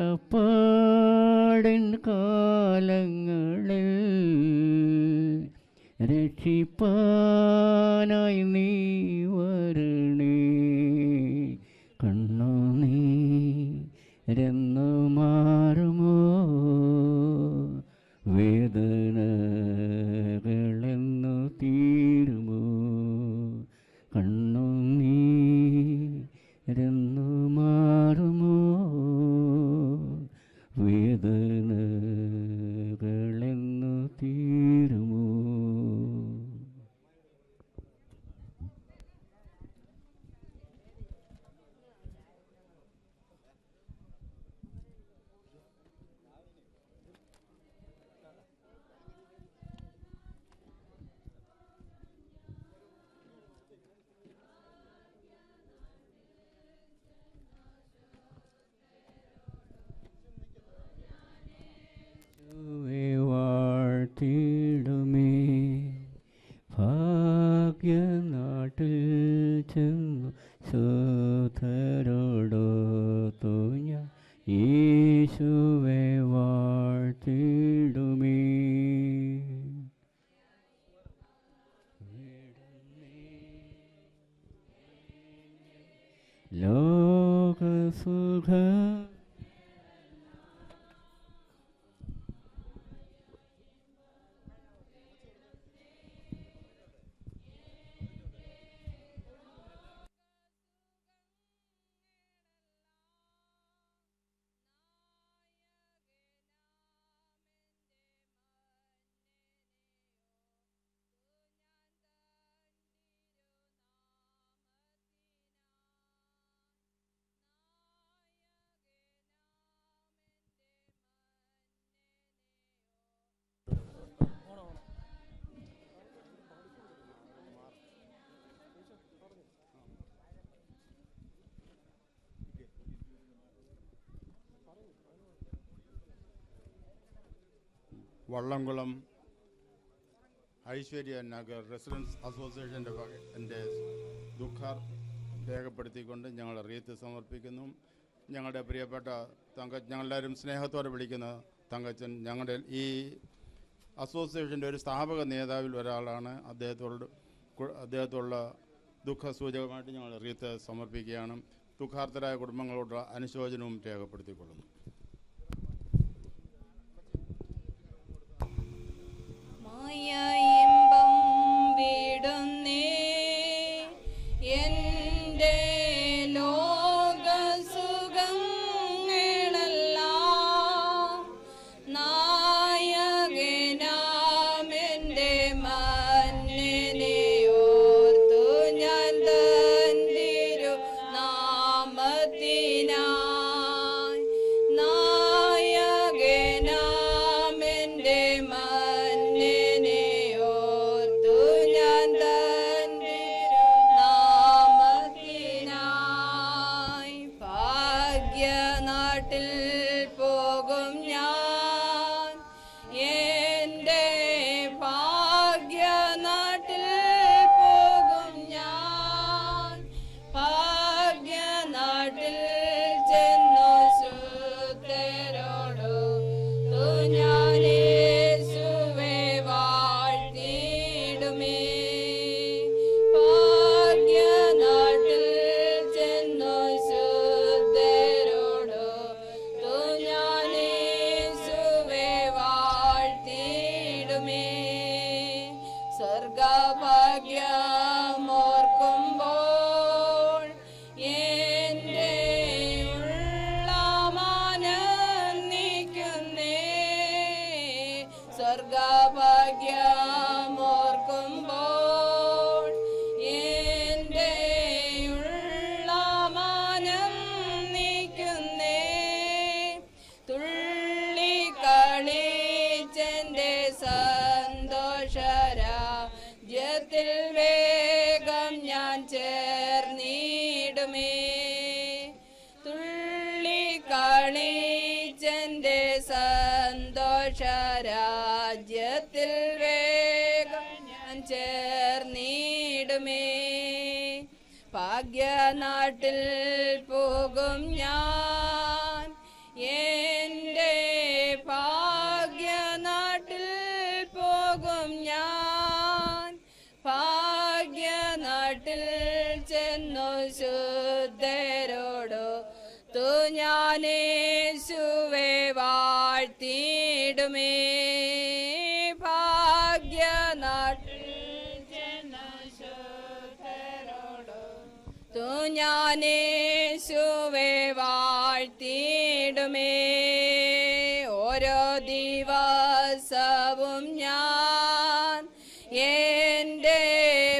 കഷ്ടപ്പാടിൻ കാലങ്ങളിൽ രക്ഷിപ്പാനായി നീ വരണേ. കണ്ണുനീരെന്നു മാറുമോ, വേദനകളെന്നു തീരുമോ. കണ്ണുനീരെന്നു മാറുമോ, വേദനകളെന്നു തീരുമോ. വാഴ്ത്തിടുമേ, ഭാഗ്യനാട്ടിൽ ചെന്നു സോദരോടൊത്തു ഞാൻ യേശുവെ വാഴ്ത്തിടുമേ. ലോകസുഖ വള്ളംകുളം ഐശ്വര്യ നഗർ റെസിഡൻസ് അസോസിയേഷൻ്റെ ദുഃഖം രേഖപ്പെടുത്തിക്കൊണ്ട് ഞങ്ങൾ റീത്ത് സമർപ്പിക്കുന്നു. ഞങ്ങളുടെ പ്രിയപ്പെട്ട ഞങ്ങളെല്ലാവരും സ്നേഹത്തോടെ വിളിക്കുന്ന തങ്കച്ചൻ ഞങ്ങളുടെ ഈ അസോസിയേഷൻ്റെ ഒരു സ്ഥാപക നേതാവിൽ ഒരാളാണ്. അദ്ദേഹത്തോടുള്ള ദുഃഖസൂചകമായിട്ട് ഞങ്ങൾ റീത്ത് സമർപ്പിക്കുകയാണ്. ദുഃഖാർത്തരായ കുടുംബങ്ങളോടുള്ള അനുശോചനവും രേഖപ്പെടുത്തിക്കൊള്ളുന്നു. ഇമ്പം വിടുന്നേ എൻ്റെ ലോകസുഖങ്ങളെല്ലാം നായകനാമെൻ്റെ മന്നനെ ഓർത്തു ഞാൻ തന്നിരു നാമത്തിനായി നായകനാമെൻ്റെ സ്വർഗഭാഗ്യമോർക്കുമ്പോൾ എൻ്റെ ഉള്ളമാനന്ദിക്കുന്നേ. സ്വർഗഭാഗ്യമോർക്കുമ്പോൾ എൻ്റെ ഉള്ളമാനന്ദിക്കുന്നേ. തുള്ളിക്കളിച്ചെൻ്റെ സന്തോഷരാജ്യത്തിൽ വേഗം ഞാൻ ചേർന്നിടുമേ. തുള്ളിക്കളിച്ചെൻ്റെ സന്തോഷരാജ്യത്തിൽ വേഗം ഞാൻ ചേർന്നിടുമേ. ഭാഗ്യനാട്ടിൽ പോകും ഞാൻ വാഴ്ത്തിയിടുമേ ഭാഗ്യനാട്ടിൽ ഞാനേശുവെ വാഴ്ത്തിയിടുമേ ഓരോ ദിവസവും ഞാൻ എൻ്റെ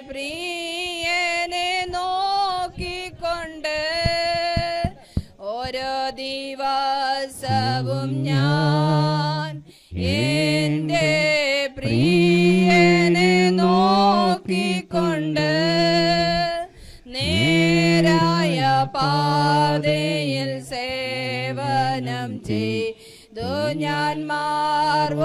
പ്രിയനെ നോക്കിക്കൊണ്ട് ഓരോ ദിവസവും ഞാൻ എൻ്റെ പ്രിയനെ നോക്കിക്കൊണ്ട് നേരായ പാതയിൽ സേവനം ചെയ്തു ഞാൻ മാർവോടണഞ്ഞിടുമേ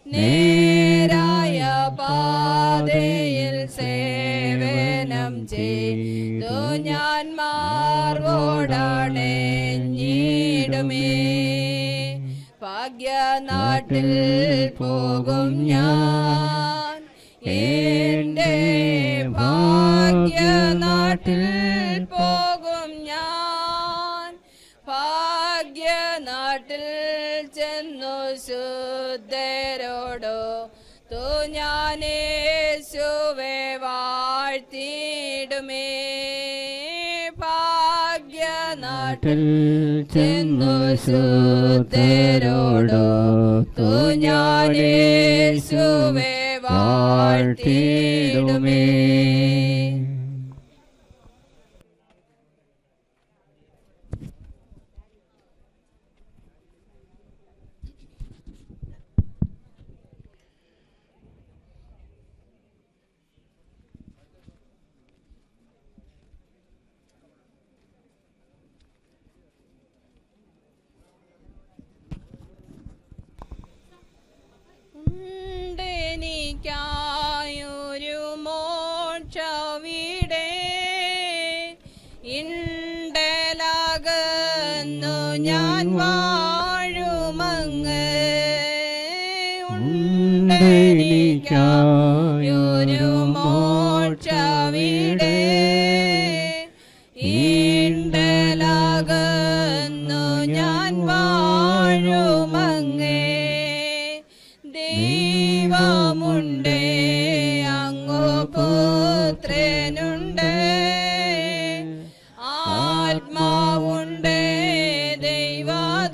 നേരായ പാതയിൽ സേവനം ചെയ്തു ഞാൻ മാർവോടണഞ്ഞിടുമേ ഭാഗ്യനാട്ടിൽ പോകും ഞാൻ എൻ്റെ ഭാഗ്യനാട്ടിൽ പോകും ഞാൻ ഭാഗ്യനാട്ടിൽ ചെന്നു ശുദ്ധരോടോ ഞാനേശുവെ വാഴ്ത്തിയിടുമേ ഭാഗ്യനാട്ടിൽ ചെന്നു ശുദ്ധരോടോ ഞാനേശുവെ വാഴ്ത്തിയിടുമേ എനിക്കായൊരു മോക്ഷവിടെ ഇണ്ടലകന്നു ഞാൻ വാഴുമങ്ങ് എനിക്കായൊരു മോക്ഷവിടെ ഇണ്ടലകന്നു ഞാൻ വാഴുമങ്ങേ ദൈവമുണ്ട് അങ്ങു പുത്രനുണ്ട് ആത്മാവുണ്ട് ദൈവദൂതരുണ്ട്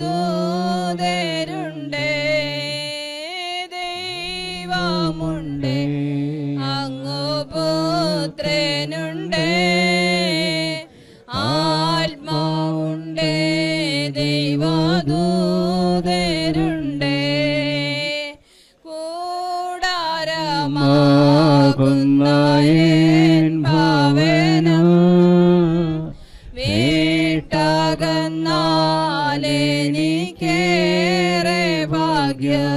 ദൈവമുണ്ട് അങ്ങു പുത്രനുണ്ട് ആത്മാവുണ്ട് ദൈവദൂതരുണ്ട് കൂടാരമാകുന്നയൻ ഭാവനം വീട്ടകന്നാലെനിക്കേറെ ഭാഗ്യം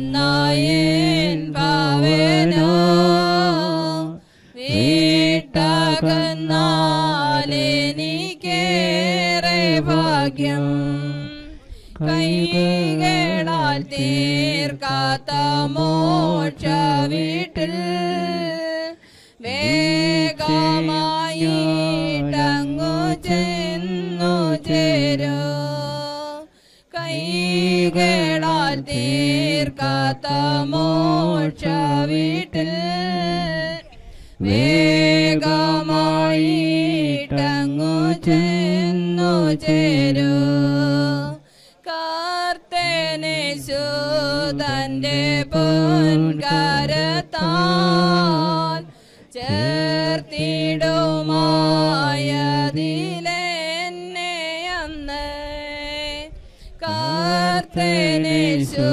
കൂടാരമാകുന്നയൻ ഭാവനം വീട്ടകന്നാലെനിക്കേറെ ഭാഗ്യം കൈകളാൽ തീർക്കാത്ത മോക്ഷ വീട്ടിൽ വേഗമായിട്ടങ്ങു ചെന്നു ചേരൂ കൈകളാൽ തീർക്കാത്ത മോക്ഷ വീട്ടിൽ വേഗമായിട്ടങ്ങു ചെന്നു ചേരൂ കർത്തനേശു തന്റെ പൊൻകരത്താൽ ചേർത്തിടുമായതിലെന്നെ അന്ന് കർത്തനേശു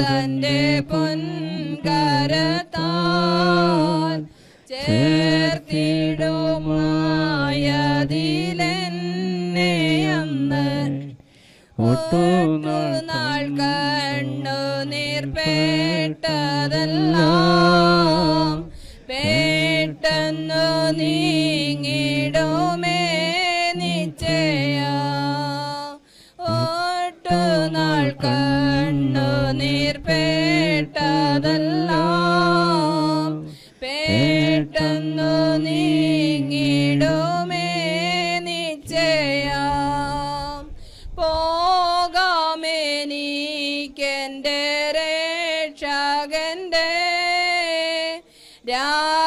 തന്റെ പൊൻകരത്താൽ ചേർത്തിടുമായതിലെന്നെ അന്ന് ഒട്ടുനാൾ കണ്ണു നീർപ്പെട്ടതെല്ലാം പെട്ടെന്നു നീങ്ങിടുമേ നിശ്ചയ ഒട്ടുനാൾ കണ്ണു നീർപ്പെട്ടതെല്ലാം പെട്ടെന്നു നീ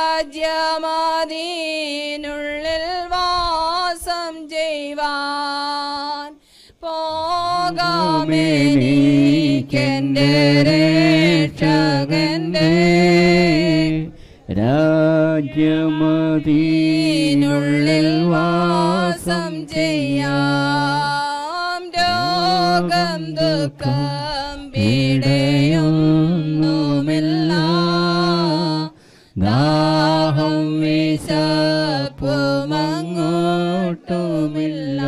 രാജ്യമതിനുള്ളിൽ വാസം ചെയ്യുവാൻ പോകാമെനിക്കെന്റെ രക്ഷകന്റെ രാജ്യമതിനുള്ളിൽ വാസം ചെയ്യാം. രോഗം ദുഃഖം പീഡയൊന്നുമില്ല, ദാഹം വിശപ്പുമങ്ങോട്ടുമില്ല.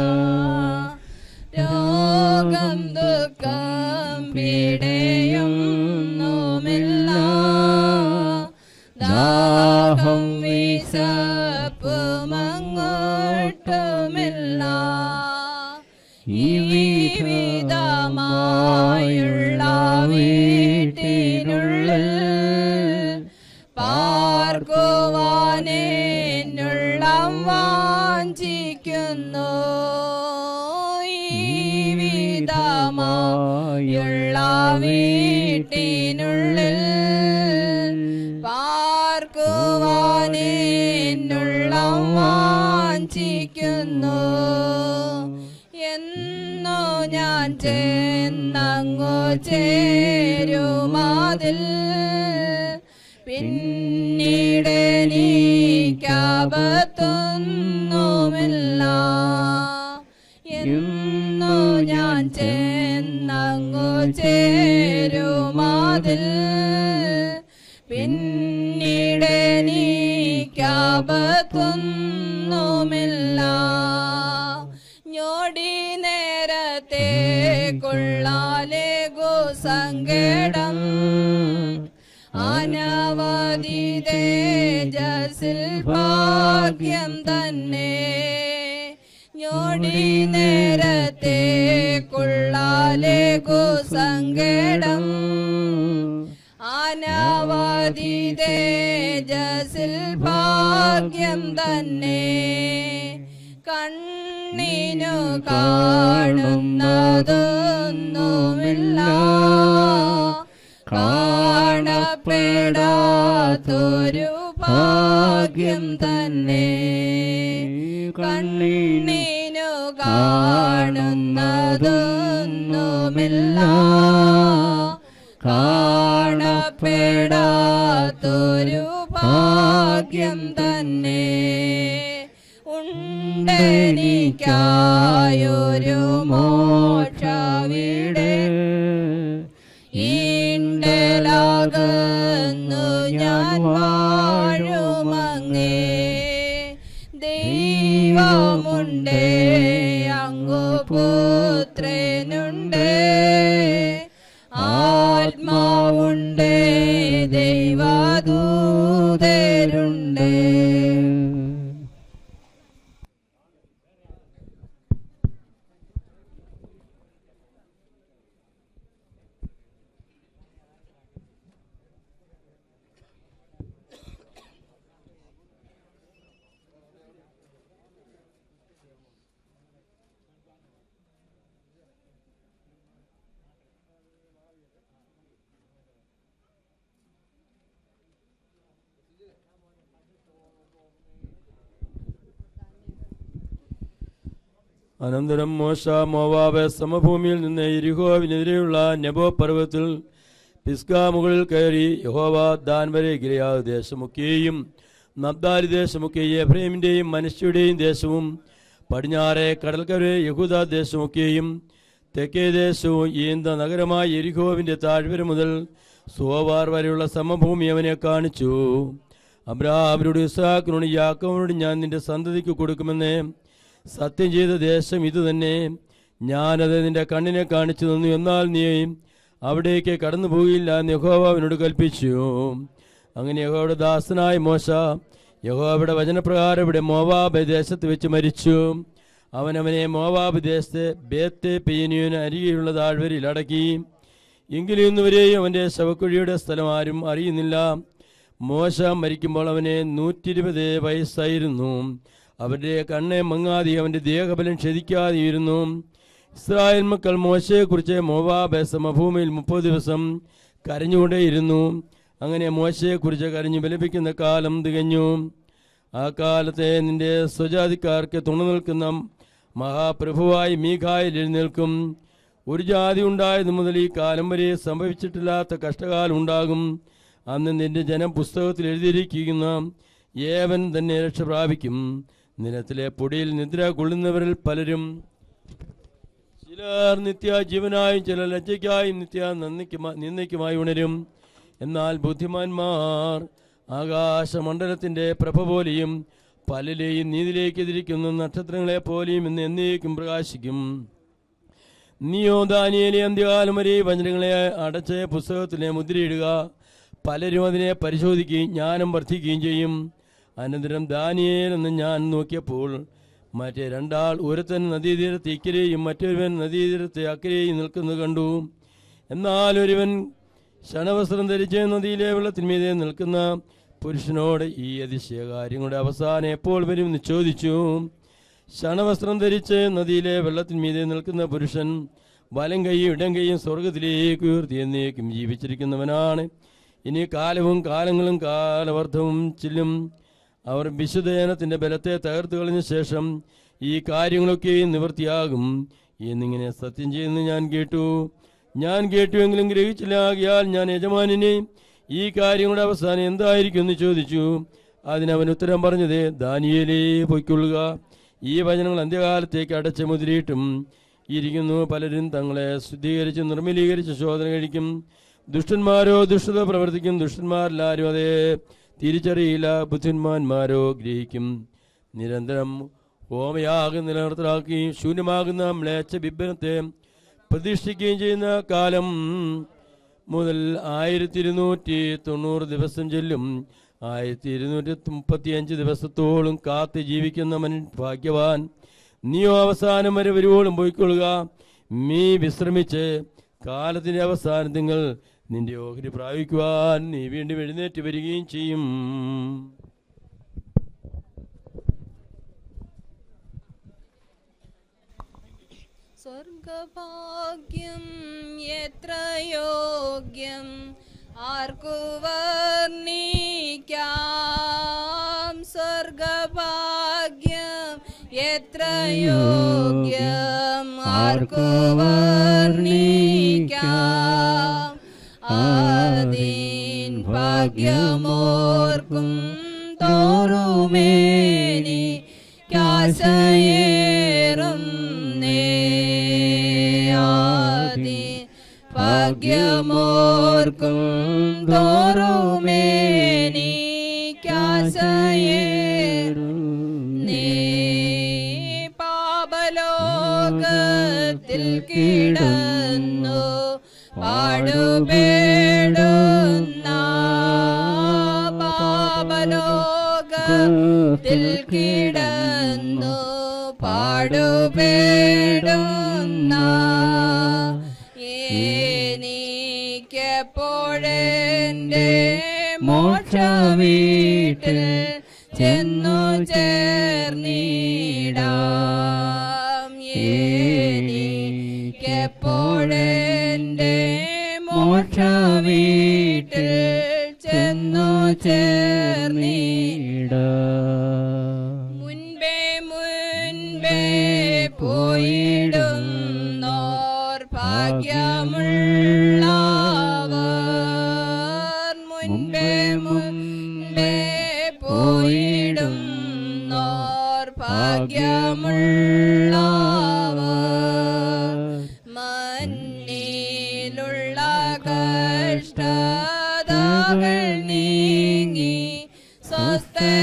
രോഗം ദുഃഖം പീഡയൊന്നുമില്ല, ദാഹം വിശപ്പുമങ്ങോട്ടുമില്ല. ഈ വിധമായുള്ള വീട്ടിനുള്ളിൽ പാർക്കുവാനെന്നുള്ള വാഞ്ചിക്കുന്നു. ഈ വിധമായുള്ള വീട്ടിനുള്ളിൽ പാർക്കുവാനെന്നുള്ള വാഞ്ചിക്കുന്നു. എന്നോ ഞാൻ ചെന്നങ്ങു ചേരുമാതിൽ പിന്നീടെനിക്കാപത്തൊന്നുമില്ല. എന്നോ ഞാൻ ചെന്നങ്ങു ചേരുമാതിൽ പിന്നീടെനിക്കാപത്തൊന്നുമില്ല. ഞൊടി നേരത്തേക്കുള്ളാലേകു സങ്കടം അനവധി തേജസ്സിൽ ഭാഗ്യം തന്നെ. ഞൊടി നേരത്തേക്കുള്ളാലേകു സങ്കടം അനവധി തേജസ്സിൽ ഭാഗ്യം തന്നെ. കണ്ണിനു കാണുന്നതൊന്നുമില്ല, കാണപ്പെടാത്തൊരു ഭാഗ്യം തന്നെ. കണ്ണിനു കാണുന്നതൊന്നുമില്ല, കാണപ്പെടാത്തൊരു ഭാഗ്യം തന്നെ. ഉണ്ടെനിക്കായൊരു മോക്ഷവിടെ ഈണ്ടലാകുന്നു ഞാൻ വാഴുമങ്ങേ. ദൈവമുണ്ടേ അങ്ങു പുത്രനുണ്ടേ, ആത്മാവുണ്ടേ ദൈവദൂതരുണ്ടേ. അനന്തരം മോശ മോവാബ് സമഭൂമിയിൽ നിന്ന് യെരിഹോവിനെതിരെയുള്ള നെബോ പർവ്വതത്തിൽ പിസ്ഗാ മുകളിൽ കയറി യഹോവ ദാൻ വരെ ഗിലെയാദ് ദേശമൊക്കെയും നബ്താലി ദേശമൊക്കെയും എഫ്രൈമിൻ്റെയും മനശ്ശയുടെയും ദേശവും പടിഞ്ഞാറെ കടൽക്കരെ യഹൂദ ദേശമൊക്കെയും തെക്കേ ദേശവും ഈന്ത നഗരമായ യെരിഹോവിൻ്റെ താഴ്വര മുതൽ സോവാർ വരെയുള്ള സമഭൂമി അവനെ കാണിച്ചു. അബ്രാഹാമിനോട് ഇസ്ഹാക്കിനോട് യാക്കോബിനോട് ഞാൻ നിന്റെ സന്തതിക്ക് കൊടുക്കുമെന്ന് സത്യം ചെയ്ത ദേശം ഇതുതന്നെ. ഞാനത് നിന്റെ കണ്ണിനെ കാണിച്ചു തന്നു, എന്നാൽ നീ അവിടേക്ക് കടന്നു പോയില്ല എന്ന് യഹോവ അവനോട് കൽപ്പിച്ചു. അങ്ങനെ യഹോവയുടെ ദാസനായ മോശ യഹോവയുടെ വചനപ്രകാരം ഇവിടെ മോവാബ് ദേശത്ത് വെച്ച് മരിച്ചു. അവനവനെ മോവാബ് ദേശത്തെ ബേത്തെ പെയ്യനിയന് അരികെയുള്ള താഴ്വരയിൽ അടക്കി. എങ്കിലും ഇന്നുവരെയും അവൻ്റെ ശവക്കുഴിയുടെ സ്ഥലം ആരും അറിയുന്നില്ല. മോശ മരിക്കുമ്പോൾ അവന് 120 വയസ്സായിരുന്നു. അവരുടെ കണ്ണെ മങ്ങാതെ അവൻ്റെ ദേഹബലം ക്ഷതിക്കാതെയിരുന്നു. ഇസ്രായേൽ മക്കൾ മോശയെക്കുറിച്ച് മോവാബ് സമഭൂമിയിൽ 30 ദിവസം കരഞ്ഞുകൊണ്ടേയിരുന്നു. അങ്ങനെ മോശയെക്കുറിച്ച് കരഞ്ഞു വിലപിക്കുന്ന കാലം തികഞ്ഞു. ആ കാലത്തെ നിന്റെ സ്വജാതിക്കാർക്ക് തുണ നിൽക്കുന്ന മഹാപ്രഭുവായി മീഖായേൽ എഴുന്നേൽക്കും. ഒരു ജാതി ഉണ്ടായത് മുതൽ ഈ കാലം വരെ സംഭവിച്ചിട്ടില്ലാത്ത കഷ്ടകാലം ഉണ്ടാകും. അന്ന് നിന്റെ ജനം പുസ്തകത്തിൽ എഴുതിയിരിക്കുന്ന ഏവൻ തന്നെ രക്ഷ പ്രാപിക്കും. നിലത്തിലെ പൊടിയിൽ നിദ്ര കൊള്ളുന്നവരിൽ പലരും ചിലർ നിത്യജീവനായും ചിലർ ലജ്ജയ്ക്കായും നിന്ദയ്ക്കുമായി ഉണരും. എന്നാൽ ബുദ്ധിമാന്മാർ ആകാശമണ്ഡലത്തിൻ്റെ പ്രഭ പോലെയും പലരെയും നീതിയിലേക്ക് എതിരിക്കുന്ന നക്ഷത്രങ്ങളെ പോലെയും ഇന്ന് എന്നേക്കും പ്രകാശിക്കും. നീയോ ദാനിയേലേ, അന്ത്യകാലം വരെ വചനങ്ങളെ അടച്ച് പുസ്തകത്തിലെ മുദ്രയിടുക. പലരും അതിനെ പരിശോധിക്കുകയും ജ്ഞാനം വർദ്ധിക്കുകയും ചെയ്യും. അനന്തരം ദാനിയേൽ എന്ന് ഞാൻ നോക്കിയപ്പോൾ മറ്റേ രണ്ടാൾ, ഒരുത്തൻ നദീതീരത്തെ ഇക്കരെയും മറ്റൊരുവൻ നദീതീരത്തെ അക്കരെയും നിൽക്കുന്നത് കണ്ടു. എന്നാൽ ഒരുവൻ ശണവസ്ത്രം ധരിച്ച് നദിയിലെ വെള്ളത്തിന്മീതെ നിൽക്കുന്ന പുരുഷനോട് ഈ അതിശയ കാര്യങ്ങളുടെ അവസാനം എപ്പോൾ വരും എന്ന് ചോദിച്ചു. ശണവസ്ത്രം ധരിച്ച് നദിയിലെ വെള്ളത്തിന്മീതെ നിൽക്കുന്ന പുരുഷൻ വലം കൈയും ഇടം കൈയും സ്വർഗത്തിലേക്ക് ഉയർത്തി എന്നേക്കും ജീവിച്ചിരിക്കുന്നവനാണ്. ഇനി കാലവും കാലങ്ങളും കാലവർദ്ധവും ചെല്ലും. അവർ വിശുദ്ധജനത്തിൻ്റെ ബലത്തെ തകർത്തു കളഞ്ഞ ശേഷം ഈ കാര്യങ്ങളൊക്കെ നിവൃത്തിയാകും എന്നിങ്ങനെ സത്യം ചെയ്യുന്നു ഞാൻ കേട്ടുവെങ്കിലും ഗ്രഹിച്ചില്ല. ആകിയാൽ ഞാൻ യജമാനിനെ ഈ കാര്യങ്ങളുടെ അവസാനം എന്തായിരിക്കും എന്ന് ചോദിച്ചു. അതിനവൻ ഉത്തരം പറഞ്ഞത്, ദാനിയേലേ, പൊയ്ക്കൊള്ളുക. ഈ വചനങ്ങൾ അന്ത്യകാലത്തേക്ക് അടച്ച് മുദ്രയിട്ടും ഇരിക്കുന്നു. പലരും തങ്ങളെ ശുദ്ധീകരിച്ച് നിർമ്മലീകരിച്ച് ശോധന കഴിക്കും. ദുഷ്ടന്മാരോ ദുഷ്ടത പ്രവർത്തിക്കും. ദുഷ്ടന്മാരെല്ലാവരും അതേ തിരിച്ചറിയില്ല. ബുദ്ധിമാന്മാരോ ഗ്രഹിക്കും. നിരന്തരം ഹോമയാഗം നിലനിർത്തലാക്കുകയും ശൂന്യമാകുന്ന മ്ലേച്ഛ ബിംബത്തെ പ്രതിഷ്ഠിക്കുകയും ചെയ്യുന്ന കാലം മുതൽ 1290 ദിവസം ചെല്ലും. 1235 ദിവസത്തോളം കാത്ത് ജീവിക്കുന്ന ഭാഗ്യവാൻ. നീയോ അവസാനം വരെ വരുവോളും പോയിക്കൊള്ളുക. നീ വിശ്രമിച്ച് കാലത്തിന്റെ അവസാനത്തിൽ നിന്റെ ഓഹരി പ്രാപിക്കുവാൻ നീ വീണ്ടും എഴുന്നേറ്റ് വരികയും ചെയ്യും. സ്വർഗഭാഗ്യം എത്ര യോഗ്യം ആർക്കു വർണ്ണിക്കാം. സ്വർഗഭാഗ്യം എത്ര യോഗ്യം ആർക്കു വർണ്ണിക്കാം. ആദീൻ ഭാഗ്യമോർക്കും തോറുമേനി കാശയേറും ഭാഗ്യമോർക്കും തോറുമേനി കാശയേറും. പാപലോകത്തിൽ കിടന്നു പാടുപേടുന്ന പാപലോകത്തിൽ കിടന്നു പാടുപേടുന്ന എനിക്കെപ്പോഴെന്റെ മോക്ഷവീട്ടിൽ ചെന്നു ചേർന്നിടാം. എനിക്കെപ്പോഴെന്റെ മോക്ഷവീട്ടിൽ ചെന്നു ചേർന്നിടാം. മുൻപേ പോയിടുന്നോർ ഭാഗ്യമുള്ളവർ. മുൻപേ പോയിടുന്നോർ ഭാഗ്യമുള്ളവർ. മണ്ണിലുള്ള കഷ്ടതകൾ നീങ്ങി സ്വസ്ഥരായവർ.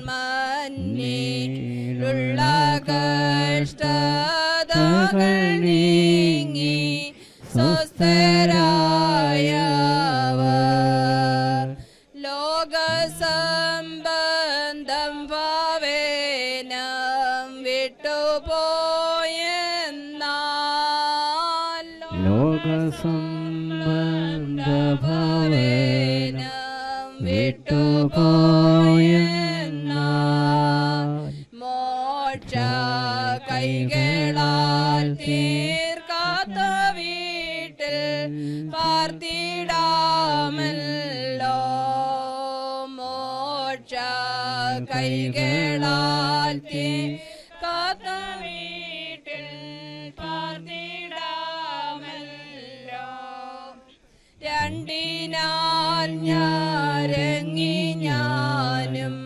മണ്ണിലുള്ള കഷ്ടതകൾ നീങ്ങി സ്വസ്ഥരായവർ. ലോകസംബന്ധം ഭാവേനം വിട്ടുപോയെന്നാൽ ലോകസംബന്ധഭാവേനം വിട്ടുപോയെന്നാൽ മോക്ഷ കൈകളാൽ തീർക്കാത്ത വീട്ടിൽ കൈകളാൽ കാത്ത വീട്ടിൽ പാർത്തിടാമല്ലോ. രണ്ടിനാൽ ഞാരങ്ങി ഞാനും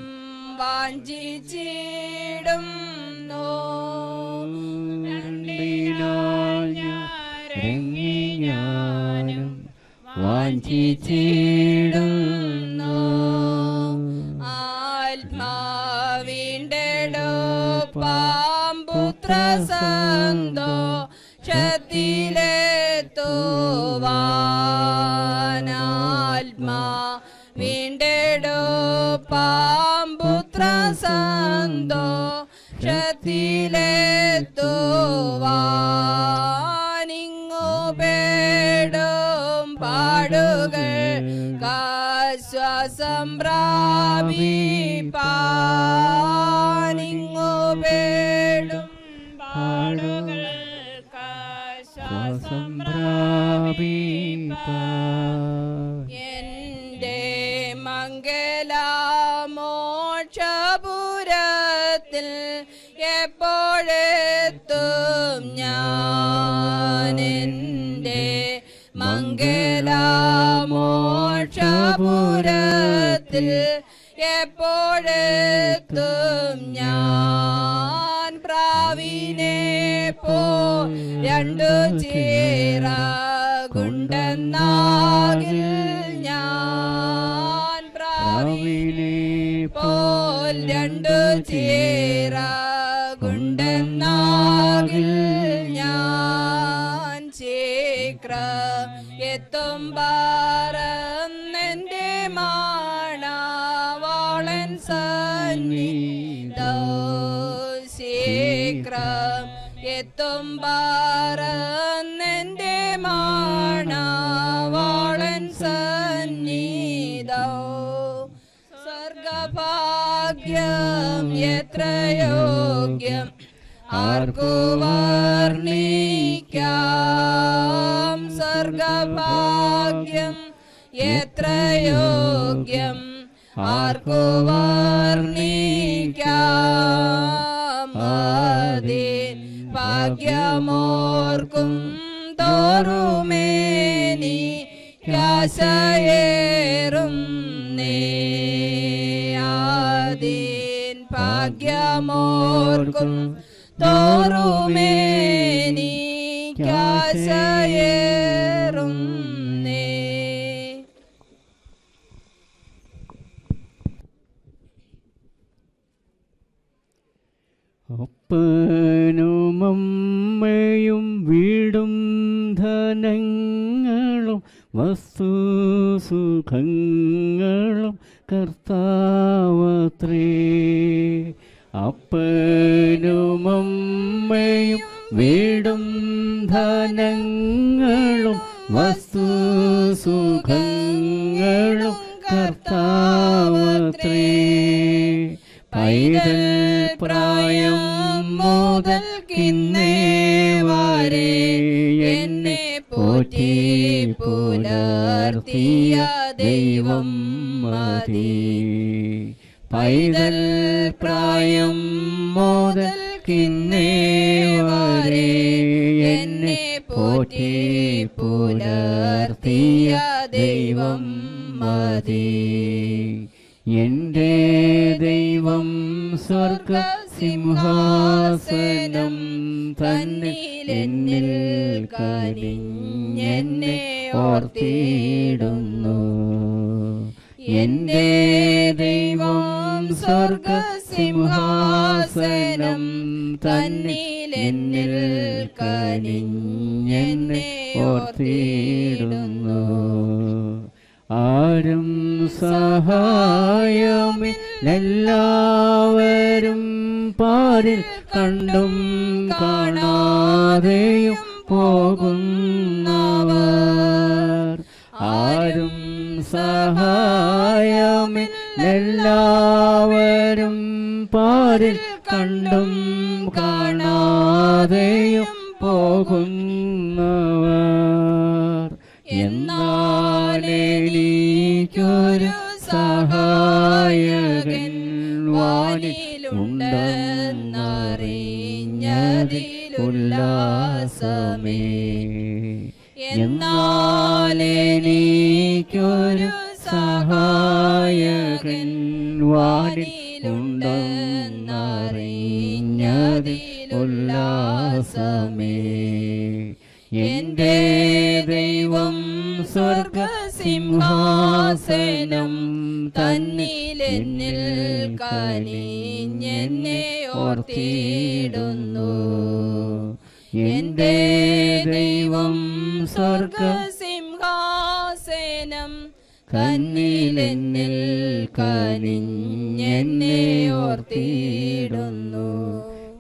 വാഞ്ചിച്ചിടുന്നു. രണ്ടിനാൽ ഞാരങ്ങി ഞാനും വാഞ്ചിച്ചിടുന്നു. ആത്മാവിണ്ടെടുപ്പാംപുത്ര സന്തോഷത്തിലെത്തുവാൻ. ആത്മാവിണ്ടെടുപ്പാംപുത്ര സന്തോഷത്തിലെത്തുവാൻ. ഇങ്ങു പേടും പാടുകൾ ആശ്വാസം പ്രാപിപ്പാൻ. ഇങ്ങു പേടും പാടുകൾ ആശ്വാസം പ്രാപിപ്പാൻ. എന്റെ മംഗലമോക്ഷപുരത്തിൽ എപ്പോഴെത്തും ഞാൻ. എന്റെ മംഗലമോക്ഷപുരത്തിൽ എപ്പോഴെത്തും ഞാൻ. പ്രാവിനെ പോ രണ്ടു ചിറകുണ്ടെന്നാകിൽ ഞാൻ. പ്രാവിനെ പോൽ രണ്ടു ചിറകുണ്ടെന്നാകിൽ ഞാൻ. ശീഘ്രം എത്തും പറന്നെന്റെ മണവാളൻ സന്നിധോ. ശീഘ്രം എത്തും പറന്നെന്റെ മണവാളൻ സന്നിധോ. സ്വർഗഭാഗ്യം എത്ര യോഗ്യം ആർക്കു വർണ്ണിക്കാം. സ്വർഗഭാഗ്യം എത്ര യോഗ്യം ആർക്കു വർണ്ണിക്കാം. അതിൻ ഭാഗ്യമോർക്കും തോറുമേനി കാശയേറും അതിൻ ഭാഗ്യമോർക്കും തോറുമേനി കാശയേറും. അപ്പനും അമ്മയും വീടും ധനങ്ങളും വസ്തുസുഖങ്ങളും കർത്താവത്രേ. അപ്പനും അമ്മയും വീടും ധനങ്ങളും വസ്തുസുഖങ്ങളും കർത്താവത്രേ. പൈതൽ പ്രായം മുതൽക്കിന്നേ വരെ എന്നെ പോറ്റി പുലർത്തിയ ദൈവം മതി. പൈതൽ പ്രായം മുതൽക്കിന്നേ വരെ എന്നെ പോറ്റി പുലർത്തിയ ദൈവം മതി. എന്റെ ദൈവം സ്വർഗ സിംഹാസനം തന്നിൽ എന്നിൽ കനിഞ്ഞെന്നെ ഓർത്തിടുന്നു. എന്റെ ദൈവം സ്വർഗ സിംഹാസനം തന്നിൽ എന്നിൽ കനിഞ്ഞെന്നെ ഓർത്തിടുന്നു. ആരും സഹായമില്ലെല്ലാവരും പാരിൽ കണ്ടും കാണാതെയും പോകുന്നവർ. ആരും സഹായമില്ലെല്ലാവരും പാരിൽ കണ്ടും കാണാതെയും പോകുന്നവർ. എന്നാൽ എനിക്കൊരു സഹായകൻ വാനിലുണ്ടെന്നറിഞ്ഞതിലുല്ലാസമേ. എന്നാലെനിക്കൊരു സഹായകൻ വാനിലുണ്ടെന്നറിഞ്ഞതിലുല്ലാസമേ. എന്റെ ദൈവം സ്വർഗസിംഹാസനം തന്നിലെന്നിൽ കനിഞ്ഞെന്നെ ഓർത്തിടുന്നു. എന്റെ ദൈവം സ്വർഗസിംഹാസനം തന്നിലെന്നിൽ കനിഞ്ഞെന്നെ ഓർത്തിടുന്നു.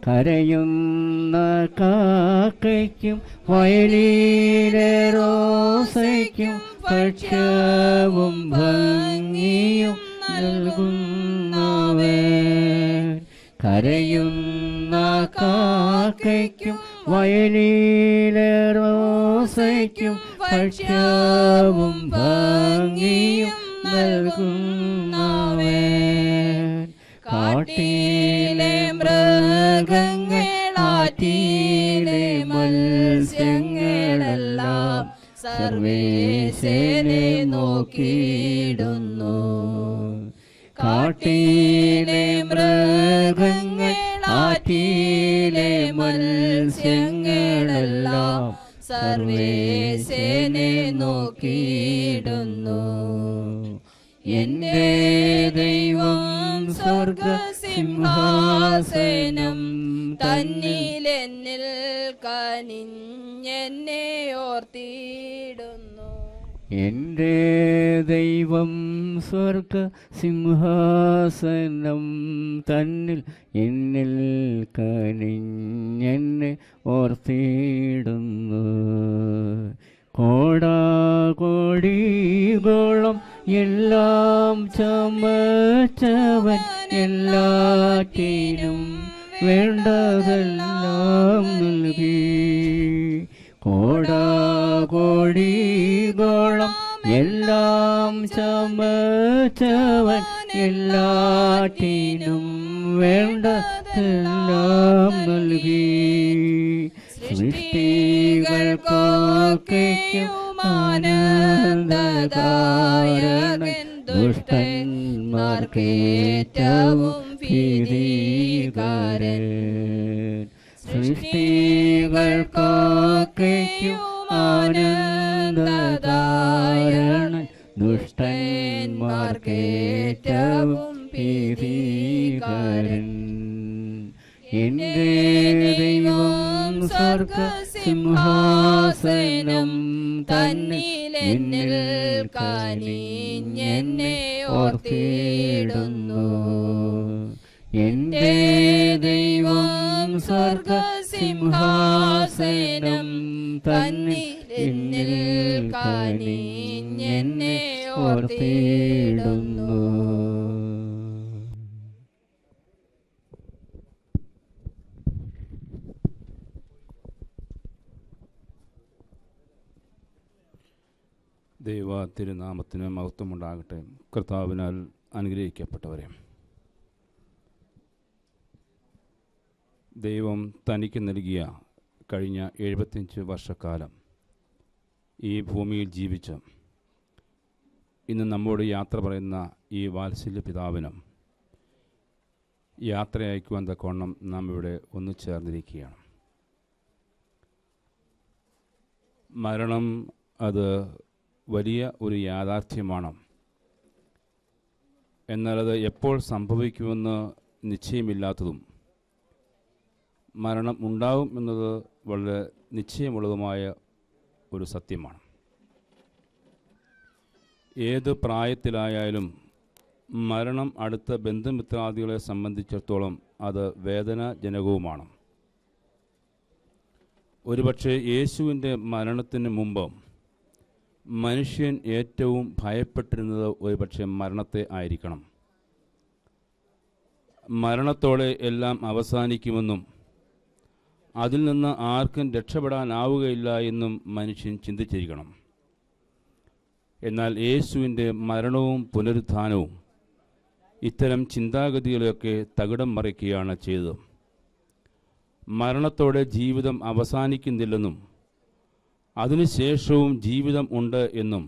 കരയുന്ന കാക്കയ്ക്കും വയലിലെ റോസയ്ക്കും ഭക്ഷ്യവും ഭംഗിയും നൽകുന്നവൻ. കരയുന്ന കാക്കയ്ക്കും വയലിലെ റോസയ്ക്കും ഭക്ഷ്യവും ഭംഗിയും നൽകുന്നവൻ. കാട്ടിലെ മൃഗങ്ങളാറ്റിലെ മത്സ്യങ്ങളെല്ലാം സർവേശനെ നോക്കിയിടുന്നു. കാട്ടിലെ മൃഗങ്ങളാറ്റിലെ മത്സ്യങ്ങളെല്ലാം സർവേശനെ നോക്കിയിടുന്നു. എന്റെ ദൈവം സ്വർഗസിംഹാസനം തന്നിലെന്നിൽ കനിഞ്ഞെന്നെ ഓർത്തിടുന്നു. എന്റെ ദൈവം സ്വർഗസിംഹാസനം തന്നിൽ എന്നിൽ കനിഞ്ഞെന്നെ ഓർത്തിടുന്നു. കോടാകോടികോളം എല്ലാം ചമച്ചവൻ എല്ലാറ്റിനും വേണ്ടതെല്ലാം നൽകി. കോടാകോടികോളം എല്ലാം ചമച്ചവൻ എല്ലാറ്റിനും വേണ്ടതെല്ലാം നൽകി. സൃഷ്ടികൾക്കൊക്കെയും ആനന്ദകാരകൻ ദുഷ്ടന്മാർക്കേറ്റവും ഭീതികാരൻ. സൃഷ്ടികൾക്കൊക്കെയും ആനന്ദകാരകൻ ദുഷ്ടന്മാർക്കേറ്റവും ഭീതികാരൻ. എന്റെ ദൈവം സ്വർഗസിംഹാസനം തന്നിലെന്നിൽ കനിഞ്ഞെന്നെ ഓർത്തിടുന്നു. എന്റെ ദൈവം സ്വർഗസിംഹാസനം തന്നിലെന്നിൽ കനിഞ്ഞെന്നെ ഓർത്തിടുന്നു. ദൈവ തിരുനാമത്തിന് മഹത്വമുണ്ടാകട്ടെ. കർത്താവിനാൽ അനുഗ്രഹിക്കപ്പെട്ടവരെ, ദൈവം തനിക്ക് നൽകിയ കഴിഞ്ഞ 75 വർഷക്കാലം ഈ ഭൂമിയിൽ ജീവിച്ച് ഇന്ന് നമ്മോട് യാത്ര പറയുന്ന ഈ വാത്സല്യ പിതാവിനും യാത്ര അയക്കുവാൻ തക്കവണ്ണം നാം ഇവിടെ ഒന്നുചേർന്നിരിക്കുകയാണ്. മരണം അത് വലിയ ഒരു യാഥാർത്ഥ്യമാണ്. എന്നാലത് എപ്പോൾ സംഭവിക്കുമെന്ന് നിശ്ചയമില്ലാത്തതും മരണം ഉണ്ടാകും എന്നത് വളരെ നിശ്ചയമുള്ളതുമായ ഒരു സത്യമാണ്. ഏത് പ്രായത്തിലായാലും മരണം അടുത്ത ബന്ധുമിത്രാദികളെ സംബന്ധിച്ചിടത്തോളം അത് വേദനാജനകവുമാണ്. ഒരുപക്ഷെ യേശുവിൻ്റെ മരണത്തിന് മുമ്പ് മനുഷ്യൻ ഏറ്റവും ഭയപ്പെട്ടിരുന്നത് ഒരുപക്ഷെ മരണത്തെ ആയിരിക്കണം. മരണത്തോടെ എല്ലാം അവസാനിക്കുമെന്നും അതിൽ നിന്ന് ആർക്കും രക്ഷപ്പെടാനാവുകയില്ല എന്നും മനുഷ്യൻ ചിന്തിച്ചിരിക്കണം. എന്നാൽ യേശുവിൻ്റെ മരണവും പുനരുത്ഥാനവും ഇത്തരം ചിന്താഗതികളെയൊക്കെ തകിടം മറിക്കുകയാണ് ചെയ്തത്. മരണത്തോടെ ജീവിതം അവസാനിക്കുന്നില്ലെന്നും അതിനുശേഷവും ജീവിതം ഉണ്ട് എന്നും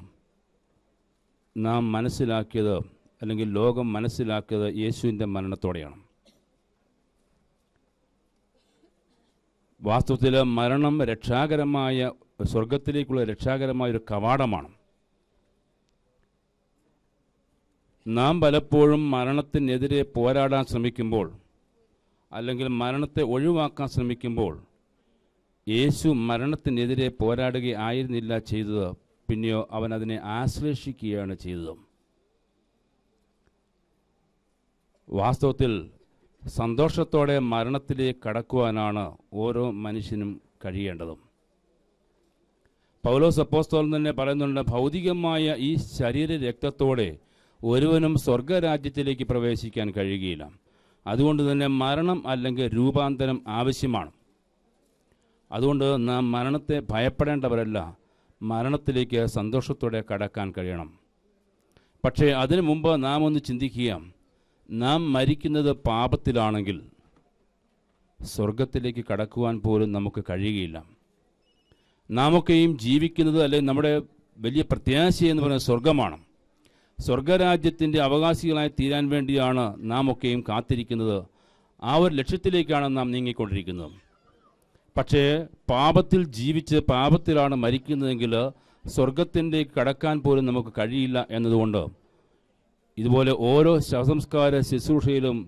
നാം മനസ്സിലാക്കിയത്, അല്ലെങ്കിൽ ലോകം മനസ്സിലാക്കിയത് യേശുവിൻ്റെ മരണത്തോടെയാണ്. വാസ്തവത്തിൽ മരണം രക്ഷാകരമായ, സ്വർഗത്തിലേക്കുള്ള രക്ഷാകരമായ ഒരു കവാടമാണ്. നാം പലപ്പോഴും മരണത്തിനെതിരെ പോരാടാൻ ശ്രമിക്കുമ്പോൾ, അല്ലെങ്കിൽ മരണത്തെ ഒഴിവാക്കാൻ ശ്രമിക്കുമ്പോൾ, യേശു മരണത്തിനെതിരെ പോരാടുകയായിരുന്നില്ല ചെയ്തത്, പിന്നെയോ അവൻ അതിനെ ആശ്ലേഷിക്കുകയാണ് ചെയ്തത്. വാസ്തവത്തിൽ സന്തോഷത്തോടെ മരണത്തിലേക്ക് കടക്കുവാനാണ് ഓരോ മനുഷ്യനും കഴിയേണ്ടതും. പൗലോസ് അപ്പോസ്തലൻ തന്നെ പറയുന്നുണ്ട്, ഭൗതികമായ ഈ ശരീര രക്തത്തോടെ ഒരുവനും സ്വർഗരാജ്യത്തിലേക്ക് പ്രവേശിക്കാൻ കഴിയുകയില്ല. അതുകൊണ്ട് തന്നെ മരണം അല്ലെങ്കിൽ രൂപാന്തരം ആവശ്യമാണ്. അതുകൊണ്ട് നാം മരണത്തെ ഭയപ്പെടേണ്ടവരല്ല, മരണത്തിലേക്ക് സന്തോഷത്തോടെ കടക്കാൻ കഴിയണം. പക്ഷേ അതിനു മുമ്പ് നാം ഒന്ന് ചിന്തിക്കുക, നാം മരിക്കുന്നത് പാപത്തിലാണെങ്കിൽ സ്വർഗത്തിലേക്ക് കടക്കുവാൻ പോലും നമുക്ക് കഴിയുകയില്ല. നാമൊക്കെയും ജീവിക്കുന്നത്, അല്ലെങ്കിൽ നമ്മുടെ വലിയ പ്രത്യാശ എന്ന് പറയുന്നത് സ്വർഗമാണ്. സ്വർഗരാജ്യത്തിൻ്റെ അവകാശികളായി തീരാൻ വേണ്ടിയാണ് നാം ഒക്കെയും കാത്തിരിക്കുന്നത്. ആ ഒരു ലക്ഷ്യത്തിലേക്കാണ് നാം നീങ്ങിക്കൊണ്ടിരിക്കുന്നത്. പക്ഷേ പാപത്തിൽ ജീവിച്ച് പാപത്തിലാണ് മരിക്കുന്നതെങ്കിൽ സ്വർഗത്തിലേക്ക് കടക്കാൻ പോലും നമുക്ക് കഴിയില്ല എന്നതുകൊണ്ട് ഇതുപോലെ ഓരോ ശവസംസ്കാര ശുശ്രൂഷയിലും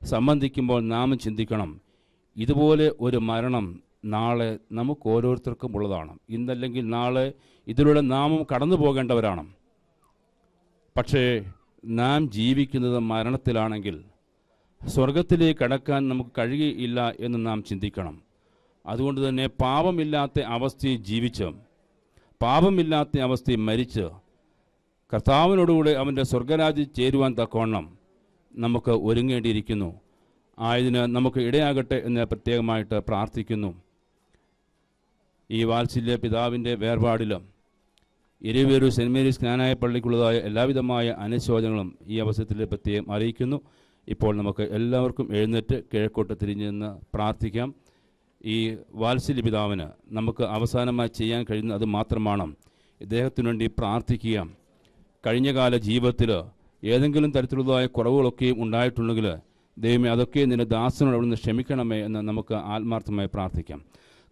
സംബന്ധിക്കുമ്പോൾ നാം ചിന്തിക്കണം, ഇതുപോലെ ഒരു മരണം നാളെ നമുക്ക് ഓരോരുത്തർക്കും ഉള്ളതാണ്. ഇന്നല്ലെങ്കിൽ നാളെ ഇതിലൂടെ നാമും കടന്നു പോകേണ്ടവരാണ്. പക്ഷേ നാം ജീവിക്കുന്നത് മരണത്തിലാണെങ്കിൽ സ്വർഗത്തിലേക്ക് കടക്കാൻ നമുക്ക് കഴിയുകയില്ല എന്ന് നാം ചിന്തിക്കണം. അതുകൊണ്ട് തന്നെ പാപമില്ലാത്ത അവസ്ഥയിൽ ജീവിച്ച്, പാപമില്ലാത്ത അവസ്ഥയിൽ മരിച്ച് കർത്താവിനോടുകൂടെ അവൻ്റെ സ്വർഗരാജ്യം ചേരുവാൻ തക്കവണ്ണം നമുക്ക് ഒരുങ്ങേണ്ടിയിരിക്കുന്നു. ആയതിന് നമുക്ക് ഇടയാകട്ടെ എന്ന് പ്രത്യേകമായിട്ട് പ്രാർത്ഥിക്കുന്നു. ഈ വാത്സല്യ പിതാവിൻ്റെ വേർപാടിലും ഇരുവേരു സെൻറ് മേരീസ് ജ്ഞാനായ പള്ളിക്കുള്ളതായ എല്ലാവിധമായ അനുശോചനങ്ങളും ഈ അവസരത്തിൽ പ്രത്യേകം അറിയിക്കുന്നു. ഇപ്പോൾ നമുക്ക് എല്ലാവർക്കും എഴുന്നേറ്റ് കിഴക്കോട്ട് തിരിഞ്ഞു നിന്ന് പ്രാർത്ഥിക്കാം. ഈ വാത്സല്യ പിതാവിന് നമുക്ക് അവസാനമായി ചെയ്യാൻ കഴിയുന്ന അത് മാത്രമാണ് ഇദ്ദേഹത്തിനു വേണ്ടി പ്രാർത്ഥിക്കുക. കഴിഞ്ഞകാല ജീവിതത്തിൽ ഏതെങ്കിലും തരത്തിലുള്ളതായ കുറവുകളൊക്കെയും ഉണ്ടായിട്ടുണ്ടെങ്കിൽ ദൈവമേ അതൊക്കെ നിന്റെ ദാസനോട് അവിടെ നിന്ന് ക്ഷമിക്കണമേ എന്ന് നമുക്ക് ആത്മാർത്ഥമായി പ്രാർത്ഥിക്കാം.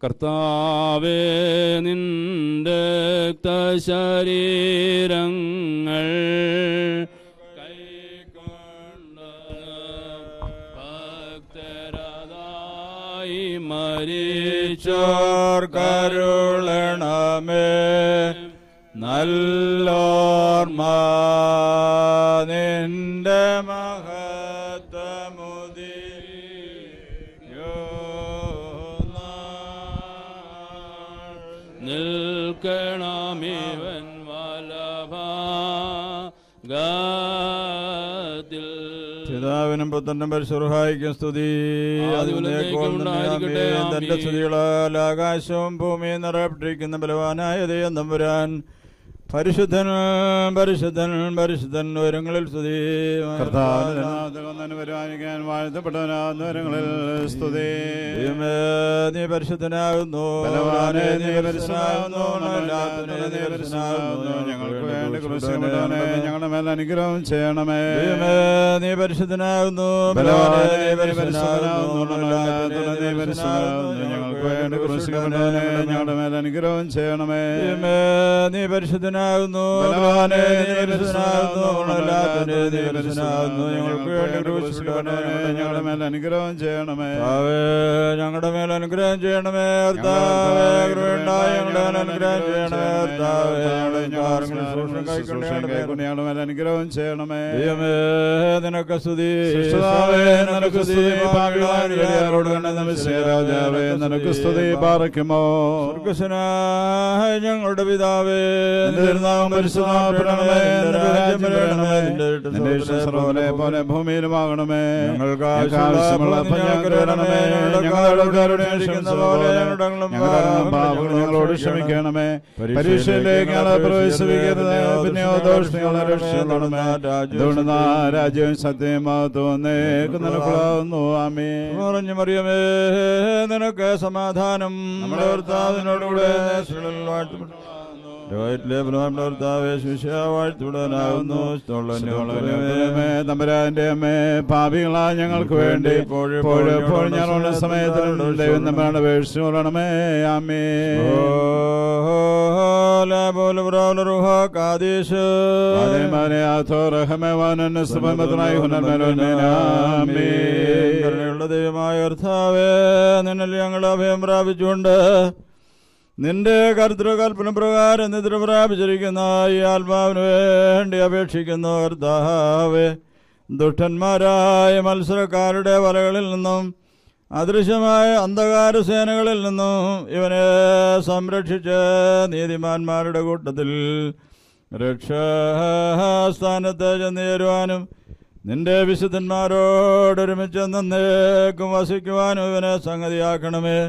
കർത്താവേ, നിന്റെ ശരീരങ്ങൾ കൈക്കൊണ്ട് ഭക്തരായി മരിച്ചോർ കരുളണമേ. നല്ലോർമ്മ നിന്റെ നിൽക്കണമിവൻ വലഭാഗത്തിൽ. പിതാവിനും പുത്രനും പരിശുദ്ധായിക്കും സ്തുതി. തന്റെ സ്തുതികളാൽ ആകാശവും ഭൂമിയും നിറപ്പെട്ടിരിക്കുന്ന ബലവാനായ ദൈവം തമ്പുരാൻ പരിശുദ്ധൻ പരിശുദ്ധൻ പരിശുദ്ധൻ ഉയരങ്ങളിൽ സ്തുതി. വരുവാനിക്കാൻ വാഴ്ത്തപ്പെട്ടവനാകുന്നവരങ്ങളിൽ സ്തുതി. നീ പരിശുദ്ധനാകുന്നു, ഞങ്ങൾക്ക് വേണ്ടി ക്രൂശിക്കപ്പെട്ടവനെ ഞങ്ങളുടെ മേൽ അനുഗ്രഹം ചെയ്യണമേ. നീ പരിശുദ്ധനാകുന്നു, ഞങ്ങൾക്ക് വേണ്ടി ക്രൂശിക്കപ്പെട്ടവനെ ഞങ്ങളുടെ മേൽ അനുഗ്രഹം ചെയ്യണമേ. നീ പരിശുദ്ധനാകുന്നു, ഞങ്ങളുടെ മേൽ അനുഗ്രഹം ചെയ്യണമേ. ഞങ്ങളുടെ മേൽ അനുഗ്രഹം ചെയ്യണമേ. ഞങ്ങളുടെ മേൽ അനുഗ്രഹം ചെയ്യണമേ. നിനക്ക് സ്തുതി, രാജാവേ നിനക്ക് സ്തുതി പാർക്കുമോ. സ്വർഗ്ഗസ്ഥനായ ഞങ്ങളുടെ പിതാവേ, പരിശുദ്ധമേ, നിന്റെ ഇഷ്ടസർവ്വനെ പോലെ ഭൂമിയിലുമാകണമേ. ഞങ്ങൾക്ക് ആവശ്യമുള്ള അപ്പം ഞങ്ങൾക്ക് തരണമേ. ഞങ്ങളുടെ പാപങ്ങൾ ഞങ്ങളോട് ക്ഷമിക്കണമേ. പരീക്ഷയിലേക്ക് ഞങ്ങളെ പ്രവേശിപ്പിക്കരുത്. പിന്നെയോ ദോഷങ്ങളെ രക്ഷിക്കണമേ. അതുകൊണ്ട് രാജ്യവും സത്യമാകത്തും നിനക്കുള്ളാവുന്നു. ആമേൻ. പറഞ്ഞു മറിയമേ, നിനക്ക് സമാധാനം. നമ്മുടെ കർത്താവിനോടുകൂടെ തമ്പുരാന്റെ അമ്മേ, പാപികളാ ഞങ്ങൾക്ക് വേണ്ടി ഇപ്പോഴും ഞങ്ങളുടെ സമയത്തിലും ദൈവം തമ്മിലാണ് അപേക്ഷിച്ചുകൊള്ളണമേ. ആമേൻ. ദൈവമായ കർത്താവേ, നിന്നിൽ ഞങ്ങൾ അഭയം പ്രാപിച്ചുകൊണ്ട് നിന്റെ കർത്തൃകൽപ്പന പ്രകാരം നിദ്ര പ്രാപിച്ചിരിക്കുന്ന ഈ ആത്മാവിന് വേണ്ടി അപേക്ഷിക്കുന്നു. കർത്താവേ, ദുഷ്ടന്മാരായ മത്സരക്കാരുടെ വലകളിൽ നിന്നും അദൃശ്യമായ അന്ധകാര സേനകളിൽ നിന്നും ഇവനെ സംരക്ഷിച്ച് നീതിമാന്മാരുടെ കൂട്ടത്തിൽ രക്ഷാസ്ഥാനത്ത് ചെന്നേരുവാനും നിന്റെ വിശുദ്ധന്മാരോടൊരുമിച്ച് എന്നേക്കും വസിക്കുവാനും ഇവനെ സംഗതിയാക്കണമേ.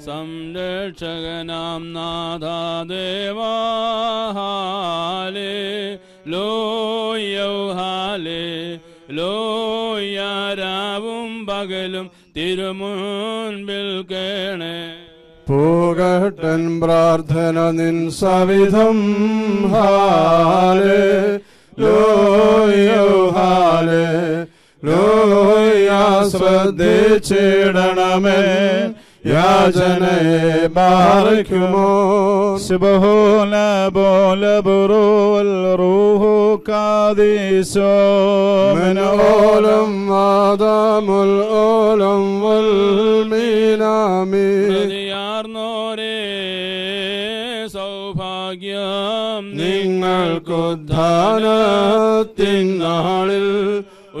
സംരക്ഷകനാം നാഥാദേവാ, ലോയാരാവും പകലും തിരുമുൻപിൽ കേണേ. പൂകട്ടൻ പ്രാർത്ഥന നിൻ സവിധം. ഹാലേ ലോയ ശ്രദ്ധിച്ചിടണമേ. യാചനയെ ബാധിക്കുമോ? സുബഹോല ബോല ബുറോൽ റൂഹു കാദീസോ മനോലം ആദാമുൽ ഓലം വൽ മീനാമി. പ്രതിയാർന്നോരേ സൗഭാഗ്യം നിങ്ങൾക്കുദ്ധാനത്തിൻ നാളിൽ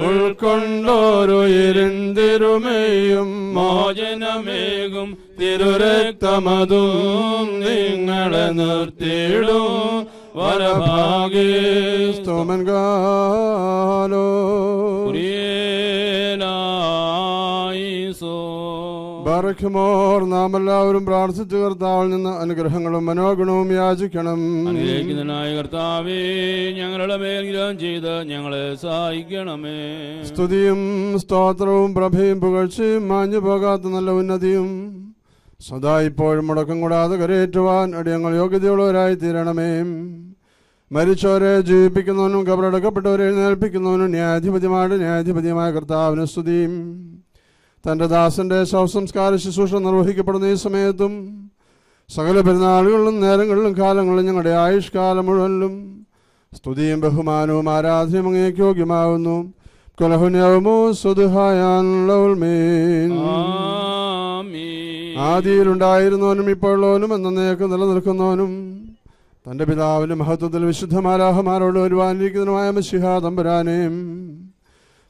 ഉൾക്കൊണ്ടോരു ഇരുന്തിരുമയും മോചനമേകും തിരുരക്തമതും നിങ്ങളെ നിർത്തിയിടും വരഭാഗ്യസ്തോമൻ കാലോ. ബാറക്കുമോർ, നാം എല്ലാവരും പ്രാർത്ഥിച്ചു കർത്താവിൽ നിന്ന് അനുഗ്രഹങ്ങളും മനോഗുണവും യാചിക്കണം. അനുഗ്രഹിക്കുന്നതിനായ കർത്താവേ, ഞങ്ങളുടെ മേൽഗ്രഹം ചെയ്ത് ഞങ്ങളെ സഹായിക്കണമേ. സ്തുതിയും സ്തോത്രവും പ്രഭയും പുകഴ്ചയും മാഞ്ഞു പോകാത്ത നല്ല ഉന്നതിയും സദാ ഇപ്പോഴും മുടക്കം കൂടാതെ കരയേറ്റുവാൻ അടിയങ്ങൾ യോഗ്യതയുള്ളവരായി തീരണമേ. മരിച്ചവരെ ജീവിപ്പിക്കുന്നവനും കബറടക്കപ്പെട്ടവരെ എഴുന്നേൽപ്പിക്കുന്നവനും ന്യായാധിപതിയുമായ കർത്താവിന് സ്തുതിയും. തൻ്റെ ദാസന്റെ ശവസംസ്കാര ശുശ്രൂഷ നിർവഹിക്കപ്പെടുന്ന ഈ സമയത്തും സകല പെരുന്നാളുകളിലും നേരങ്ങളിലും കാലങ്ങളിലും ഞങ്ങളുടെ ആയുഷ്കാലം മുഴുവനിലും സ്തുതിയും ബഹുമാനവും ആരാധനയും അങ്ങേക്ക് യോഗ്യമാവുന്നു. ആദിയിലുണ്ടായിരുന്നവനും ഇപ്പോഴുള്ളവനും എന്നേക്കും നിലനിൽക്കുന്നവനും തൻ്റെ പിതാവിൻ്റെ മഹത്വത്തിൽ വിശുദ്ധ മാലാഹമാരോട് വരുവാനിരിക്കുന്നതുമായ മിശിഹാ തമ്പുരാനെയും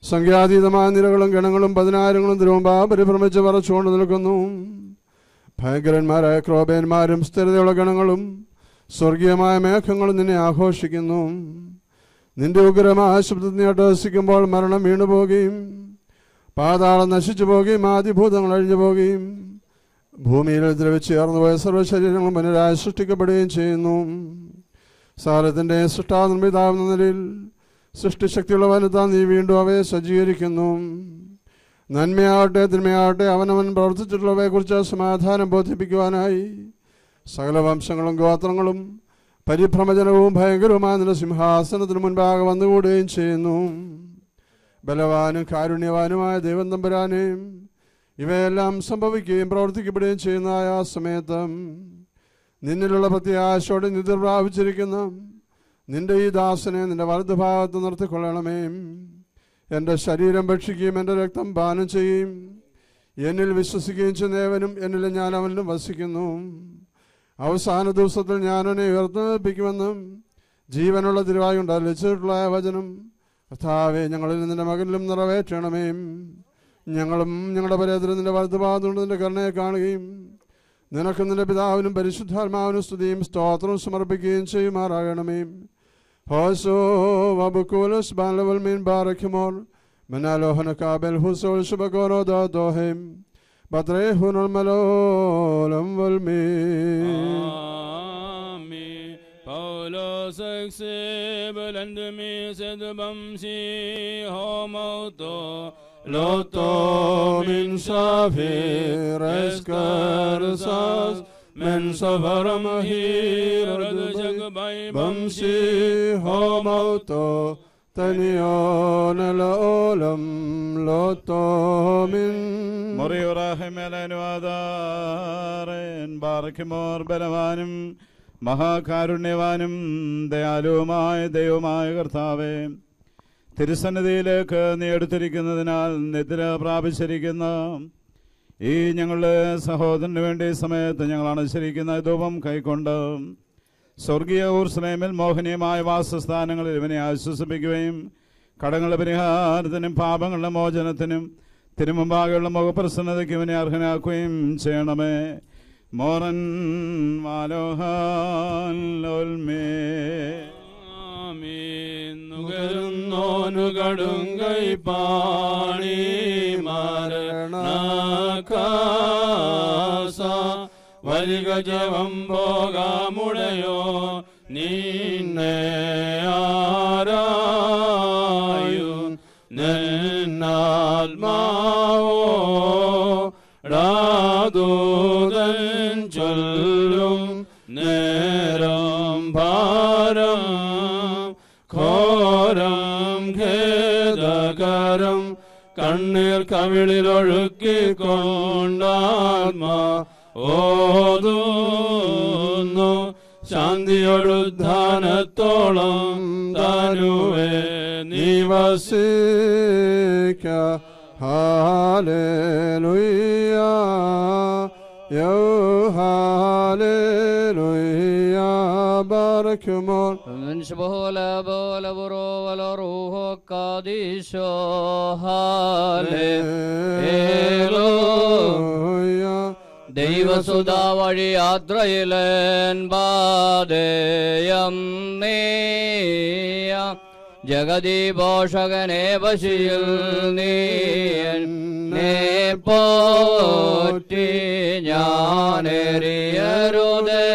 സംഖ്യാതീതമായ നിരകളും ഗണങ്ങളും പതിനായിരങ്ങളും തിരുമുമ്പാ പരിഭ്രമിച്ച് പറച്ചുകൊണ്ട് നിൽക്കുന്നു. ഭയങ്കരന്മാരായ ക്രോബേന്മാരും സ്ഥിരതയുള്ള ഗണങ്ങളും സ്വർഗീയമായ മേഘങ്ങളും നിന്നെ ആഘോഷിക്കുന്നു. നിന്റെ ഉഗ്രമായ ശബ്ദത്തിനെ അട്ടഹസിക്കുമ്പോൾ മരണം വീണുപോകുകയും പാതാളം നശിച്ചു പോവുകയും ആദിഭൂതങ്ങൾ അഴിഞ്ഞു പോവുകയും ഭൂമിയിൽ ദ്രവിച്ചേർന്നു പോയ സർവ്വശരീരങ്ങളും പുനരായി സൃഷ്ടിക്കപ്പെടുകയും ചെയ്യുന്നു. സാരത്തിൻ്റെ സൃഷ്ടാനിർമ്മിതാവുന്ന നിലയിൽ സൃഷ്ടിശക്തിയുള്ളവന് താൻ നീ വീണ്ടും അവയെ സജ്ജീകരിക്കുന്നു. നന്മയാവട്ടെ തിന്മയാവട്ടെ അവനവൻ പ്രവർത്തിച്ചിട്ടുള്ളവയെക്കുറിച്ച് സമാധാനം ബോധിപ്പിക്കുവാനായി സകല വംശങ്ങളും ഗോത്രങ്ങളും പരിഭ്രമജനവും ഭയങ്കരവുമായ നിന്റെ സിംഹാസനത്തിന് മുൻപാകെ വന്നുകൂടുകയും ചെയ്യുന്നു. ബലവാനും കാരുണ്യവാനുമായ ദൈവം തമ്പുരാനെയും ഇവയെല്ലാം സംഭവിക്കുകയും പ്രവർത്തിക്കപ്പെടുകയും ചെയ്യുന്നതായ ആ സമയത്ത് നിന്നിലുള്ള പ്രത്യാശയോടെ നിദ്ര പ്രാപിച്ചിരിക്കുന്ന നിന്റെ ഈ ദാസനെ നിന്റെ വലതുഭാഗത്ത് നിർത്തിക്കൊള്ളണമേ. എൻ്റെ ശരീരം ഭക്ഷിക്കുകയും എൻ്റെ രക്തം പാനം ചെയ്യുകയും എന്നിൽ വിശ്വസിക്കുകയും ചെയ്യുന്നവനും എന്നിൽ ഞാൻ അവനിലും വസിക്കുന്നു. അവസാന ദിവസത്തിൽ ഞാനവനെ ഉയർത്തേൽപ്പിക്കുമെന്നും ജീവനുള്ള തിരുവായി ഉണ്ടായിട്ടുള്ള വചനം കർത്താവേ ഞങ്ങളിൽ നിന്റെ മകനിലും നിറവേറ്റണമേ. ഞങ്ങളും ഞങ്ങളുടെ പരേതരും നിന്റെ വലതുഭാഗത്തുകൊണ്ട് നിന്റെ കരുണയെ കാണുകയും നിനക്കും നിന്റെ പിതാവിനും പരിശുദ്ധാത്മാവിനും സ്തുതിയും സ്തോത്രവും സമർപ്പിക്കുകയും ചെയ്യുമാറാകണമേ. ഹോസോ വബുക്കുലസ് ബാലവൽ മീൻ ബാറക്കുമോർ മനാലോഹന Kabel ഹുസോൾ ശുഭകോരോ ദോഹേം ബദ്രേഹുൻ മലോലം വൽമീൻ. Paulos exebelendemi sedbamsi homauto Loto min safir eskarsas men savaram hirad bamsi homauto tanion elolam loto min മൊറിയുറാഹിമേലനുവാദാറൻ ബാറക്കുമോർ ബലവാനും മഹാകാരുണ്യവാനും ദയാലുവുമായ ദൈവമായ കർത്താവേ, തിരുസന്നിധിയിലേക്ക് നീ എടുത്തിരിക്കുന്നതിനാൽ നിദ്ര പ്രാപിച്ചിരിക്കുന്ന ഈ ഞങ്ങളുടെ സഹോദരന് വേണ്ടി സമയത്ത് ഞങ്ങൾ അണച്ചിരിക്കുന്ന ധൂപം കൈക്കൊണ്ട് സ്വർഗീയ ഊർസ്ലേമിൽ മോഹനീയമായ വാസസ്ഥാനങ്ങളിൽ ഇവനെ ആശ്വസിപ്പിക്കുകയും കടങ്ങളുടെ പരിഹാരത്തിനും പാപങ്ങളുടെ മോചനത്തിനും തിരുമുമ്പാകെയുള്ള മുഖപ്രസന്നതയ്ക്ക് ഇവനെ അർഹനാക്കുകയും ചെയ്യണമേ. മോറൻ മാലോഹാൽമേ നുകരുന്നോനു കടുങ്കൈ പാണി മരണകാസ വലിക ജവം പോകാമുടയോ നിന്നെ ആരായു നെന്നാത്മാവോ ൂതൻ ചൊല്ലും നേരം ഭാരം ഘോരം ഖേദകരം കണ്ണീർ കവിളിലൊഴുക്കിക്കൊണ്ടാത്മാ ഓതുന്നു ശാന്തിയൊടുദ്ധാനത്തോളം തനുവേ നിവസിക്ക Hallelujah, yo hallelujah, barakumor. Shbola bola boro wala ruho kadisho, hallelujah. Devasuda vadi yatrailen badeyam neya. Jagathy പോഷകനെ പശിയിൽ നീ പോറ്റി ഞാനെറിയരുതേ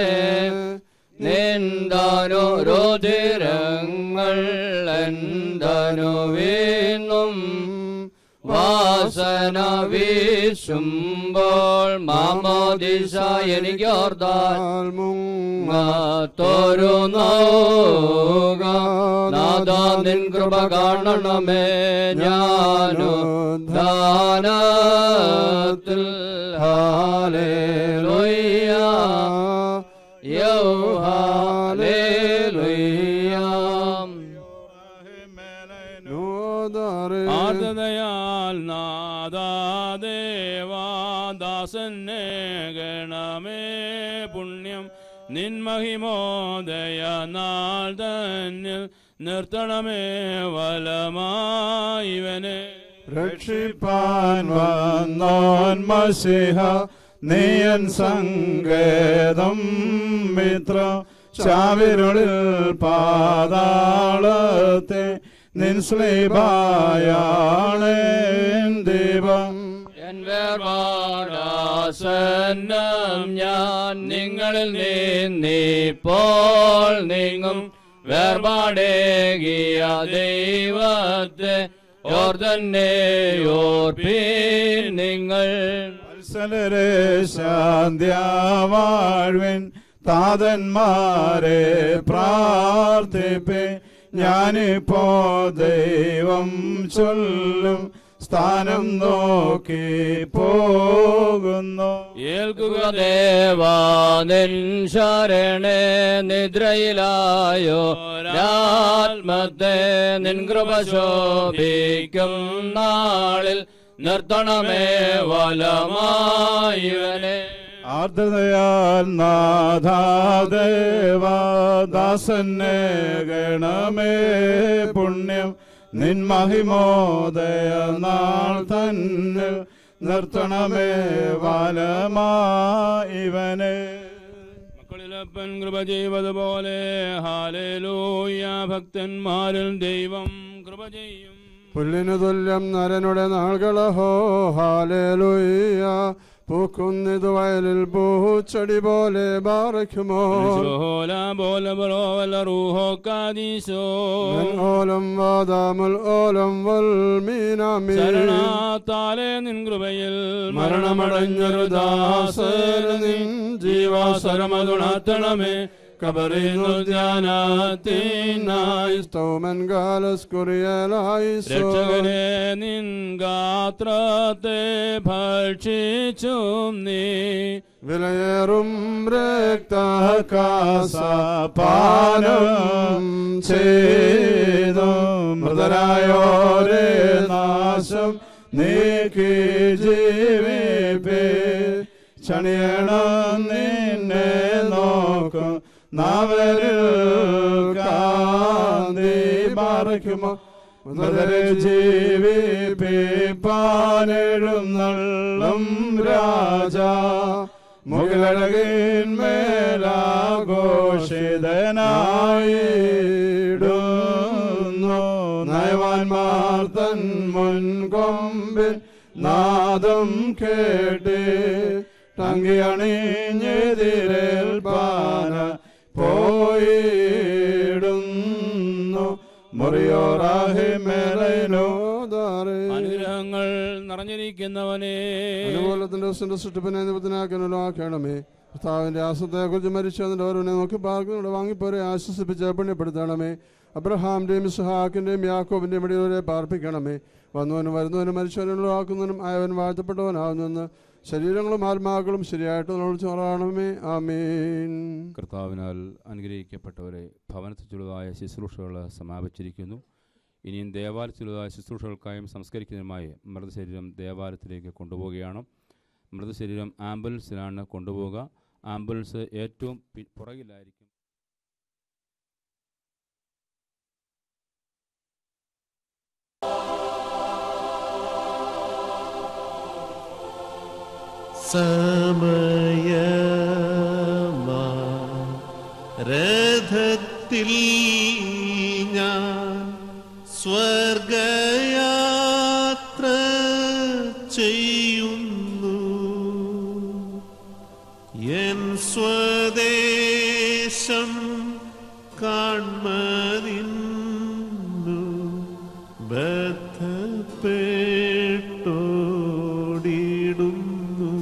നിന്ദാനു രുധിരങ്ങൾ എന്തനു വീന്നും വാസന വീശുമ്പോൾ മാമോദിശ എനിക്കോർത്താൽ മുങ്ങാത്തൊരു നോക നാദാ നിൻ കൃപ കാണണമേ ഞാനു ധാനത്തിൽ ഹാലേലൂയ യോ ഹാലേലൂയ ആർദ്രതയാൽ നാദാദേവാദാസന്നെ ഗണമേ പുണ്യം നിൻമഹിമോദയ നാൾ തന്നിൽ നിർത്തണമേ വലമായിവനെ രക്ഷിപ്പാൻ വന്നോൻ മസിഹ നീയൻ സങ്കേതം മിത്ര ചാവിരുളിൽ പാതാളത്തെ നിൻ സ്ലീബായാണ് ദൈവം വേർപാടാസന്നം ഞാൻ നിങ്ങളിൽ നിന്നിപ്പോൾ നീങ്ങും വേർപാടേകിയ ദൈവത്തെ ഓർത്തന്നെ ഓർപ്പീൻ നിങ്ങൾ വത്സലരെ ശാന്തിയാവാഴ്വിൻ താതന്മാരെ പ്രാർത്ഥിപ്പേ ഞാനിപ്പോ ദൈവം ചൊല്ലും സ്ഥാനം നോക്കി പോകുന്നു ഏൽക്കുക ദേവാ നിൻ ശരണേ നിദ്രയിലായോ ആത്മത്തെ നിൻ കൃപ ശോഭിക്കും നാളിൽ നിർത്തണമേ വലമായിവനെ ആർദ്രതയാൽ നാഥാദേവാദാസന്നെ ഗണമേ പുണ്യം നിൻ മഹിമോദയ നാൾ തന്നിൽ നിർത്തണമേ വാലമായിവനെ. മക്കളിലപ്പൻ കൃപ ചെയ്വതുപോലെ ഹാലേലൂയ, ഭക്തന്മാരിൽ ദൈവം കൃപ ചെയ്യും. പുല്ലിനു തുല്യം നരനുടെ നാളുകളഹോ ഹാലേലൂയ, പൂക്കുന്നിതു വയലിൽ പൂച്ചെടി പോലെ ബാറയ്ക്കുമോ. ഓലം വാദാമുൽ ഓലം വൽ മീനാമി. ശരണാത്താലെ നിൻ കൃപയിൽ മരണമടഞ്ഞൊരു ദാസന് നിൻ ജീവാസരമതുണർത്തണമേ. കബറിനുദ്യാനത്തിനായി സ്തോമൻ കാലസ്കുറിയലായി രക്ഷകനെ നിൻ ഗാത്രത്തെ ഭക്ഷിച്ചും നീ വിലയേറും രക്തപാനം ചെയ്തു മൃതരായോരേ നാശം നീക്കി ജീവിപ്പേ. ക്ഷണിയണം നിന്നെ നോക്കും നാവരിൽ കാന്തി മറയ്ക്കുമോ. മൃതരെ ജീവിപ്പിപ്പാനെഴുന്നള്ളും രാജാ, മുകിലഴകിന്മേലാഘോഷിതനായിടുന്നു. നയവാൻമാർ തൻ മുൻകൊമ്പിൽ നാദം കേട്ട് ടങ്കിയണിഞ്ഞെതിരേൽപ്പാന പോയിടുന്നു. അനുഗ്രഹങ്ങൾ നിറഞ്ഞിരിക്കുന്നവനെ അനുകൂലത്തിന്റെ സൃഷ്ടിപ്പിനെ നിബന്ധനാക്കണമേ. കർത്താവിന്റെ ആസത്തെ കുറിച്ച് മരിച്ചതിന്റെ ഓരോനെ നോക്കി പാർക്കുന്നവിടെ വാങ്ങിപ്പോരെ ആശ്വസിപ്പിച്ച് പുണ്യപ്പെടുത്തണമേ. അബ്രഹാമിന്റെയും ഇസ്ഹാക്കിന്റെയും യാക്കോബിന്റെയും ഇടയിലൂടെ പാർപ്പിക്കണമേ. വന്നവനും വരുന്നവനും മരിച്ചവനും ആക്കുന്നവനും ആയവൻ വാഴ്ത്തപ്പെട്ടവനാകുന്നെന്ന് ശരീരങ്ങളും ആത്മാക്കളും ശരിയായിട്ട് ചോറാണമേ. ആമേൻ. കർത്താവിനാൽ അനുഗ്രഹിക്കപ്പെട്ടവരെ, ഭവനത്തിലുള്ളതായ ശുശ്രൂഷകൾ സമാപിച്ചിരിക്കുന്നു. ഇനിയും ദേവാലയത്തിലുള്ളതായ ശുശ്രൂഷകൾക്കായും സംസ്കരിക്കുന്നതിനുമായി മൃതശരീരം ദേവാലയത്തിലേക്ക് കൊണ്ടുപോവുകയാണ്. മൃതശരീരം ആംബുലൻസിലാണ് കൊണ്ടുപോവുക. ആംബുലൻസ് ഏറ്റവും പുറകിലായിരിക്കും. രഥത്തിൽ ഞാൻ സ്വർഗയാത്ര ചെയ്യുന്നു. എൻ സ്വദേശം കാൺമതിന്നു ബദ്ധപ്പെട്ടോടിടുന്നു.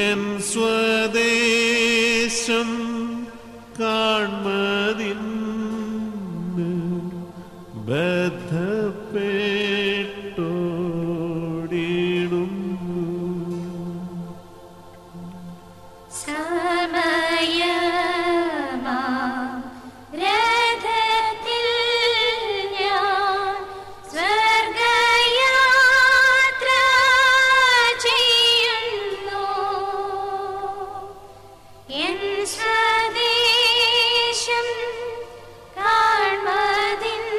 എൻ സ്വദേശം കാൺമതിന്ന് ബദ്ധപ്പെട്ടോടിടുന്നു. രഥത്തിൽ ഞാൻ സ്വർഗയാത്ര ചെയ്യുന്നു. എൻ സ്വദേശം കാൺമതിന്നു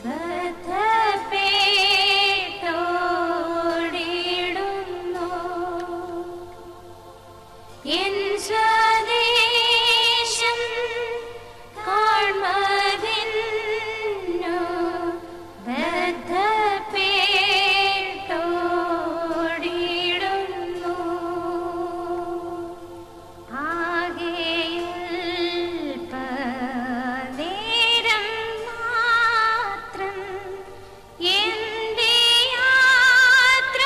ബദ്ധപ്പെട്ടോടിടുന്നു. എൻ സ്വദേശം കാൺമതിന്നു ബദ്ധപ്പെട്ടോടിടുന്നു. ആകെയൽപനേരം മാത്രം എന്റെ യാത്ര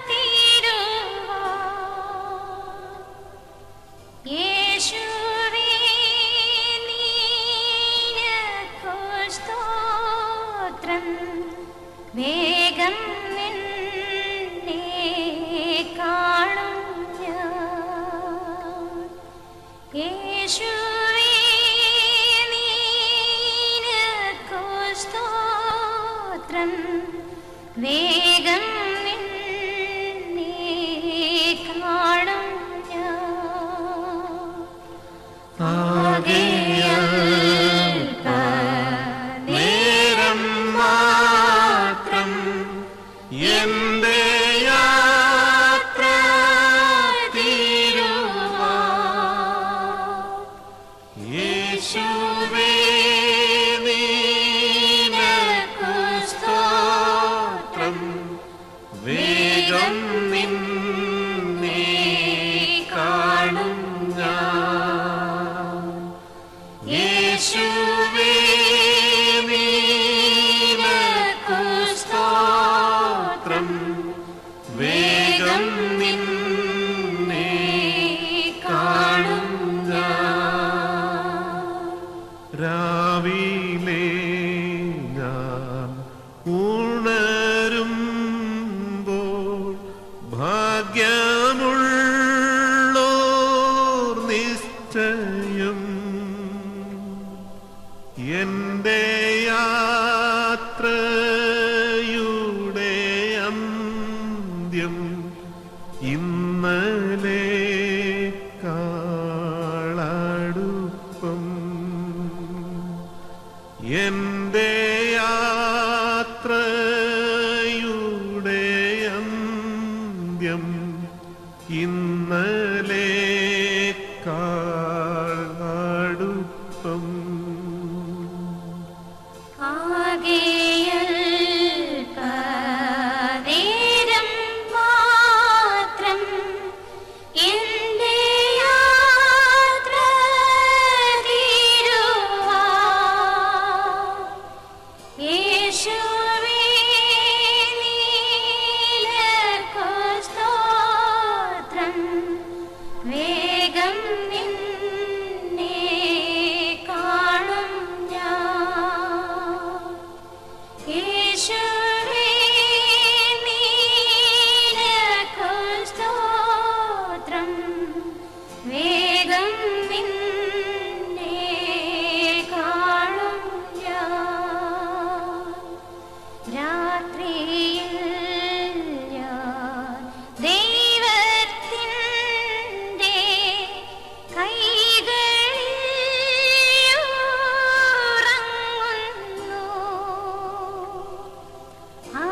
തീരുവാൻ യേശുവേ നിനക്കു സ്തോത്രം. വേഗം നിന്നെ കാണും ഞാൻ. യേശുവേ നിനക്കു സ്തോത്രം. വേഗം നിന്നെ കാണും ഞാൻ. ആകെയൽപനേരം മാത്രം കാളടുപ്പം എന്റെ യാത്രയുടെ അന്ത്യം ഇന്നലെ കാളടുപ്പം ആകെയൽപനേരം മാത്രം എന്റെ യാത്ര തീരുവാൻ യേശുവേ നിനക്കു സ്തോത്രം. വേഗം നിന്നെ കാണും ഞാൻ. യേശുവേ നിനക്കു സ്തോത്രം. വേഗം നിന്നെ കാണും ഞാൻ. രാത്രിയിൽ ഞാൻ ദൈവത്തിൻ്റെ കൈകളിൽ ഉറങ്ങുന്നു.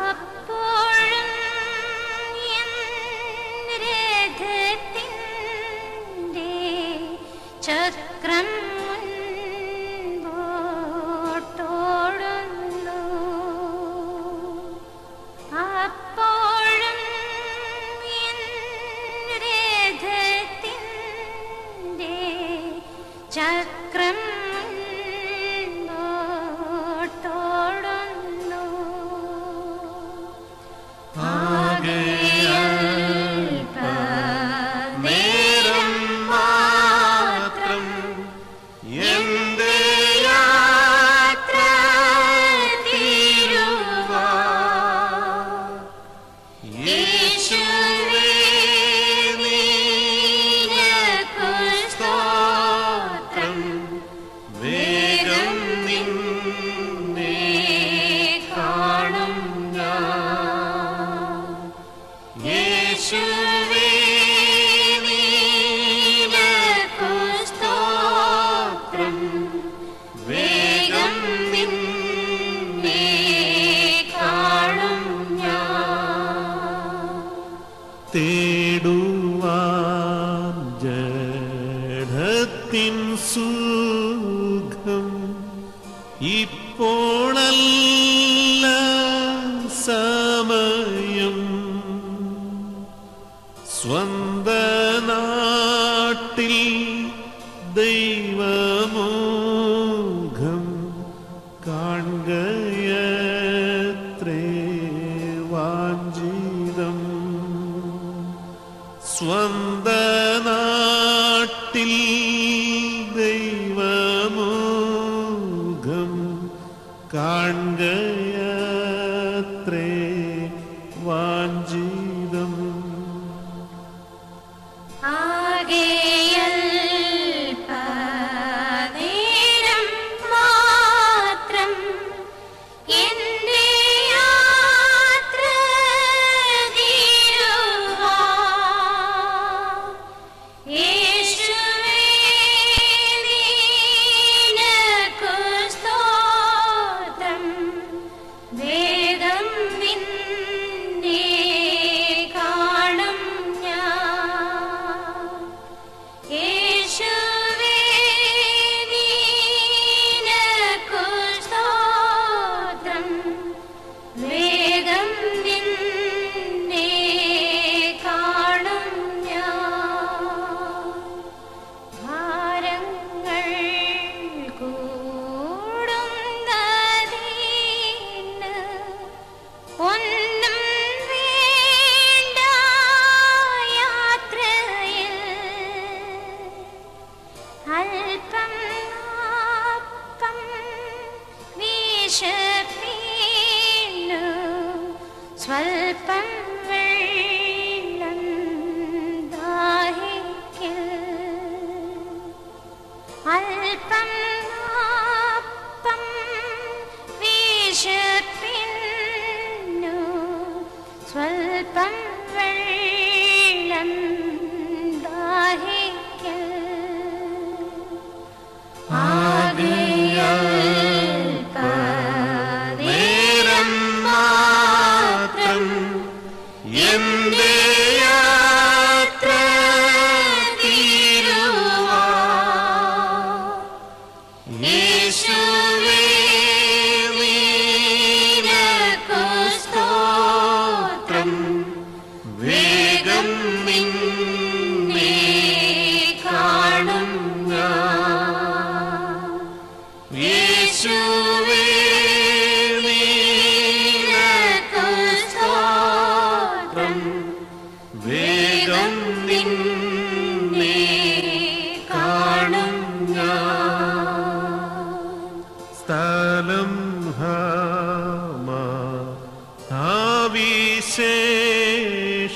അപ്പോഴും എൻ രഥത്തിൻ്റെ ചക്രം മുൻപോട്ടോടുന്നു. അപ്പോഴും എൻ രഥത്തിൻ്റെ ചക്രം മുൻപോട്ടോടുന്നു. ആകെയൽപനേരം മാത്രം എന്റെ യാത്ര തീരുവാൻ യേശുവേ നിനക്കു സ്തോത്രം. വേഗം നിന്നെ കാണും ഞാൻ. യേശുവേ നിനക്കു സ്തോത്രം. വേഗം നിന്നെ കാണും ഞാൻ. തേടുവാൻ ജഡത്തിൻ സുഖം ഇപ്പോഴല്ല സമയം. സ്വന്ത നാട്ടിൽ ദൈവമുഖം കാണുകയത്രേ വാഞ്ചിതം. സ്വന്ത നാട്ടിൽ ദൈവമുഖം കാണുകയത്രേ വാഞ്ചിതം. ആകെയൽപനേരം മാത്രം എന്റെ യാത്ര തീരുവാൻ യേശുവേ നിനക്കു സ്തോത്രം. വേഗം നിന്നെ കാണും ഞാൻ. യേശുവേ നിനക്കു സ്തോത്രം. വേഗം നിന്നെ കാണും ഞാൻ. ഭാരങ്ങൾ കൂടുന്നതിന് ഒന്നും വേണ്ട യാത്രയിൽ. അല്പം അപ്പം വിശപ്പിനു സ്വൽപ്പം വെള്ളം ദാഹിക്കൽ. അല്പം അപ്പം വിശപ്പിനു സ്വൽപ്പം വെള്ളം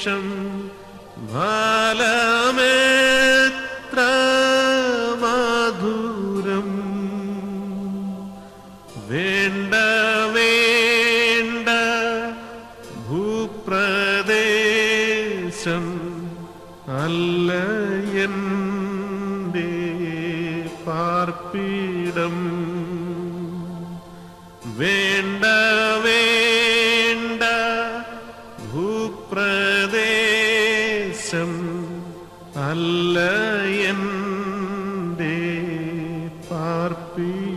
ശേഷം ഫലമെത്ര മധുരം. വേണ്ട വേണ്ട ഭൂപ്രദേശം അല്ല എൻ്റെ പാർപ്പിടം. വേണ്ട വേണ്ട ഭൂപ്രദേശം അല്ല എൻ്റെ പാർപ്പിടം.